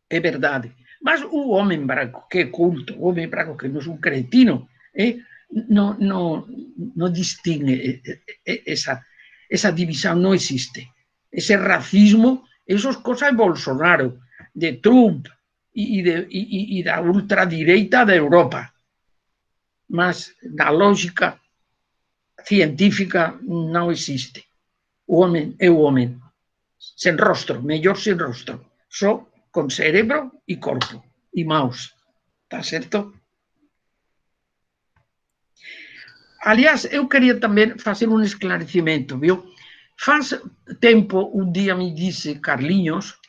S1: É verdade. Mas o homem branco que é culto, o homem branco que non é un cretino, non distingue esa división, non existe. Ese racismo, esas cosas de Bolsonaro, de Trump e da ultradireita da Europa. Mas na lógica científica non existe. O homem é o homem, sen rostro, mellor sen rostro, só con cerebro e corpo, e mãos, está certo? Aliás, eu queria tamén facer un esclarecimento, viu? Faz tempo, un día me disse Carlinhos,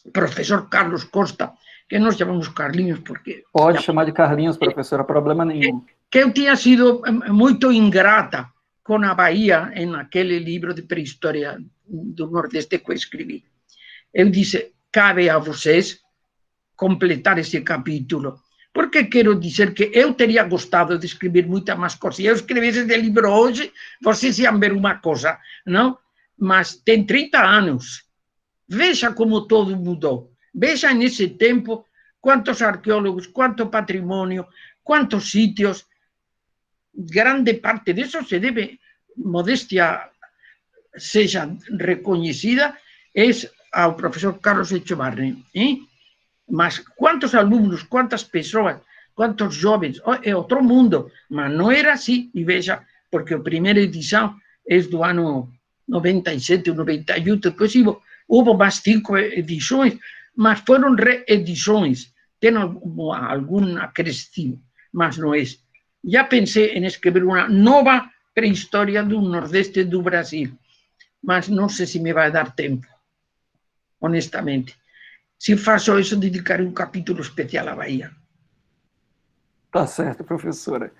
S1: profesor Carlos Costa, que nós chamamos Carlinhos porque...
S2: Pode chamar de Carlinhos, professora, problema nenhum.
S1: Que eu tinha sido muito ingrata com a Bahia naquele livro de pré-história do Nordeste que eu escrevi. Eu disse, cabe a vocês completar esse capítulo, porque quero dizer que eu teria gostado de escrever muita mais coisas. Se eu escrevesse esse livro hoje, vocês iam ver uma coisa, não? Mas tem 30 anos. Veja como todo mudou. Veja nesse tempo quantos arqueólogos, quanto patrimônio, quantos sítios. Grande parte disso se deve, modéstia seja reconhecida, é ao professor Carlos Echevarri. Mas quantos alunos, quantas pessoas, quantos jovens, é outro mundo, mas não era assim. E veja, porque a primeira edição é do ano 97, 98, depois houve mais 5 edições, mas foram reedições, tem algum acrescido, mas não é. Já pensei em escrever uma nova pré-história do Nordeste do Brasil, mas não sei se me vai dar tempo, honestamente. Se faço isso, dedicarei um capítulo especial à Bahia.
S2: Tá certo, professora.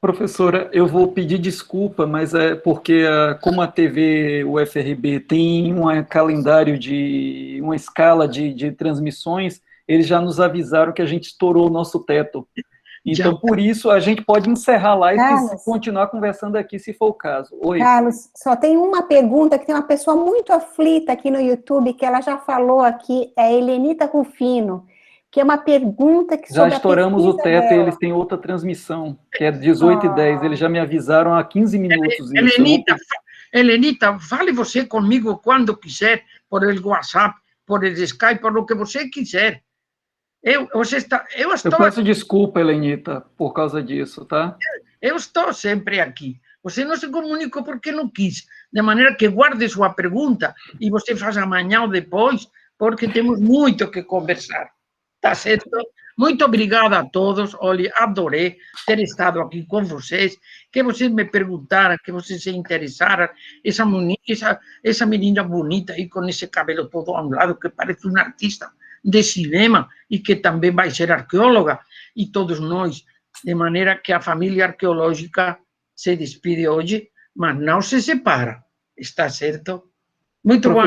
S2: Professora, eu vou pedir desculpa, mas é porque, como a TV UFRB tem um calendário uma escala de transmissões, eles já nos avisaram que a gente estourou o nosso teto. Então, por isso, a gente pode encerrar a live e continuar conversando aqui, se for o caso. Oi.
S5: Carlos, só tem uma pergunta, que tem uma pessoa muito aflita aqui no YouTube, que ela já falou aqui, é a Helenita Rufino. que é uma pergunta que
S2: Já
S5: sobre a
S2: estouramos o
S5: pesquisa
S2: teto e
S5: dela.
S2: eles têm outra transmissão, que é 18h10. Eles já me avisaram há 15 minutos isso.
S1: Helenita, fale você comigo quando quiser, por el WhatsApp, por el Skype, por o que você quiser. Eu estou
S2: peço desculpa, Helenita, por causa disso, tá?
S1: Eu estou sempre aqui. Você não se comunicou porque não quis. De maneira que guarde sua pergunta e você faz amanhã ou depois, porque temos muito que conversar. Tá certo? Muito obrigada a todos. Olha, adorei ter estado aqui com vocês, que vocês me perguntaram, que vocês se interessaram. Essa menina bonita aí com esse cabelo todo a um lado, que parece uma artista de cinema e que também vai ser arqueóloga, e todos nós, de maneira que a família arqueológica se despide hoje, mas não se separa. Está certo? Muito bom.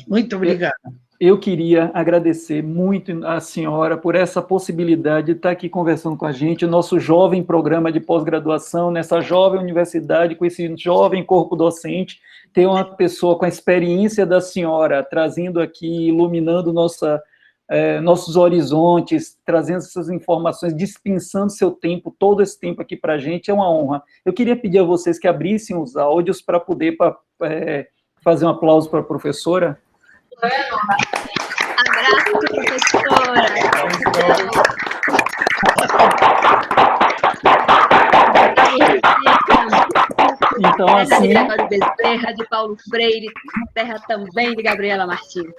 S1: Muito obrigada.
S2: Eu queria agradecer muito a senhora por essa possibilidade de estar aqui conversando com a gente, o nosso jovem programa de pós-graduação, nessa jovem universidade, com esse jovem corpo docente, ter uma pessoa com a experiência da senhora, trazendo aqui, iluminando nossos horizontes, trazendo essas informações, dispensando seu tempo, todo esse tempo aqui para a gente, é uma honra. Eu queria pedir a vocês que abrissem os áudios para poder fazer um aplauso para a professora.
S7: Abraço, professora.
S2: Então, assim...
S7: de Gregório Bezerra, de Paulo Freire, terra também de Gabriela Martins.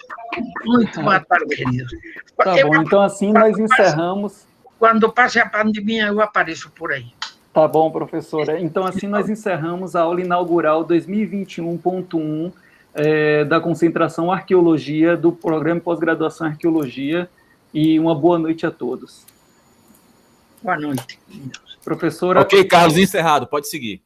S1: Muito boa tarde, queridos.
S2: Tá bom, então assim nós encerramos...
S1: Quando passe a pandemia, eu apareço por aí.
S2: Tá bom, professora. Então assim nós encerramos a aula inaugural 2021.1 da concentração Arqueologia, do programa de pós-graduação em Arqueologia, e uma boa noite a todos.
S1: Boa noite.
S2: Professora...
S3: Ok, Carlos, encerrado, pode seguir.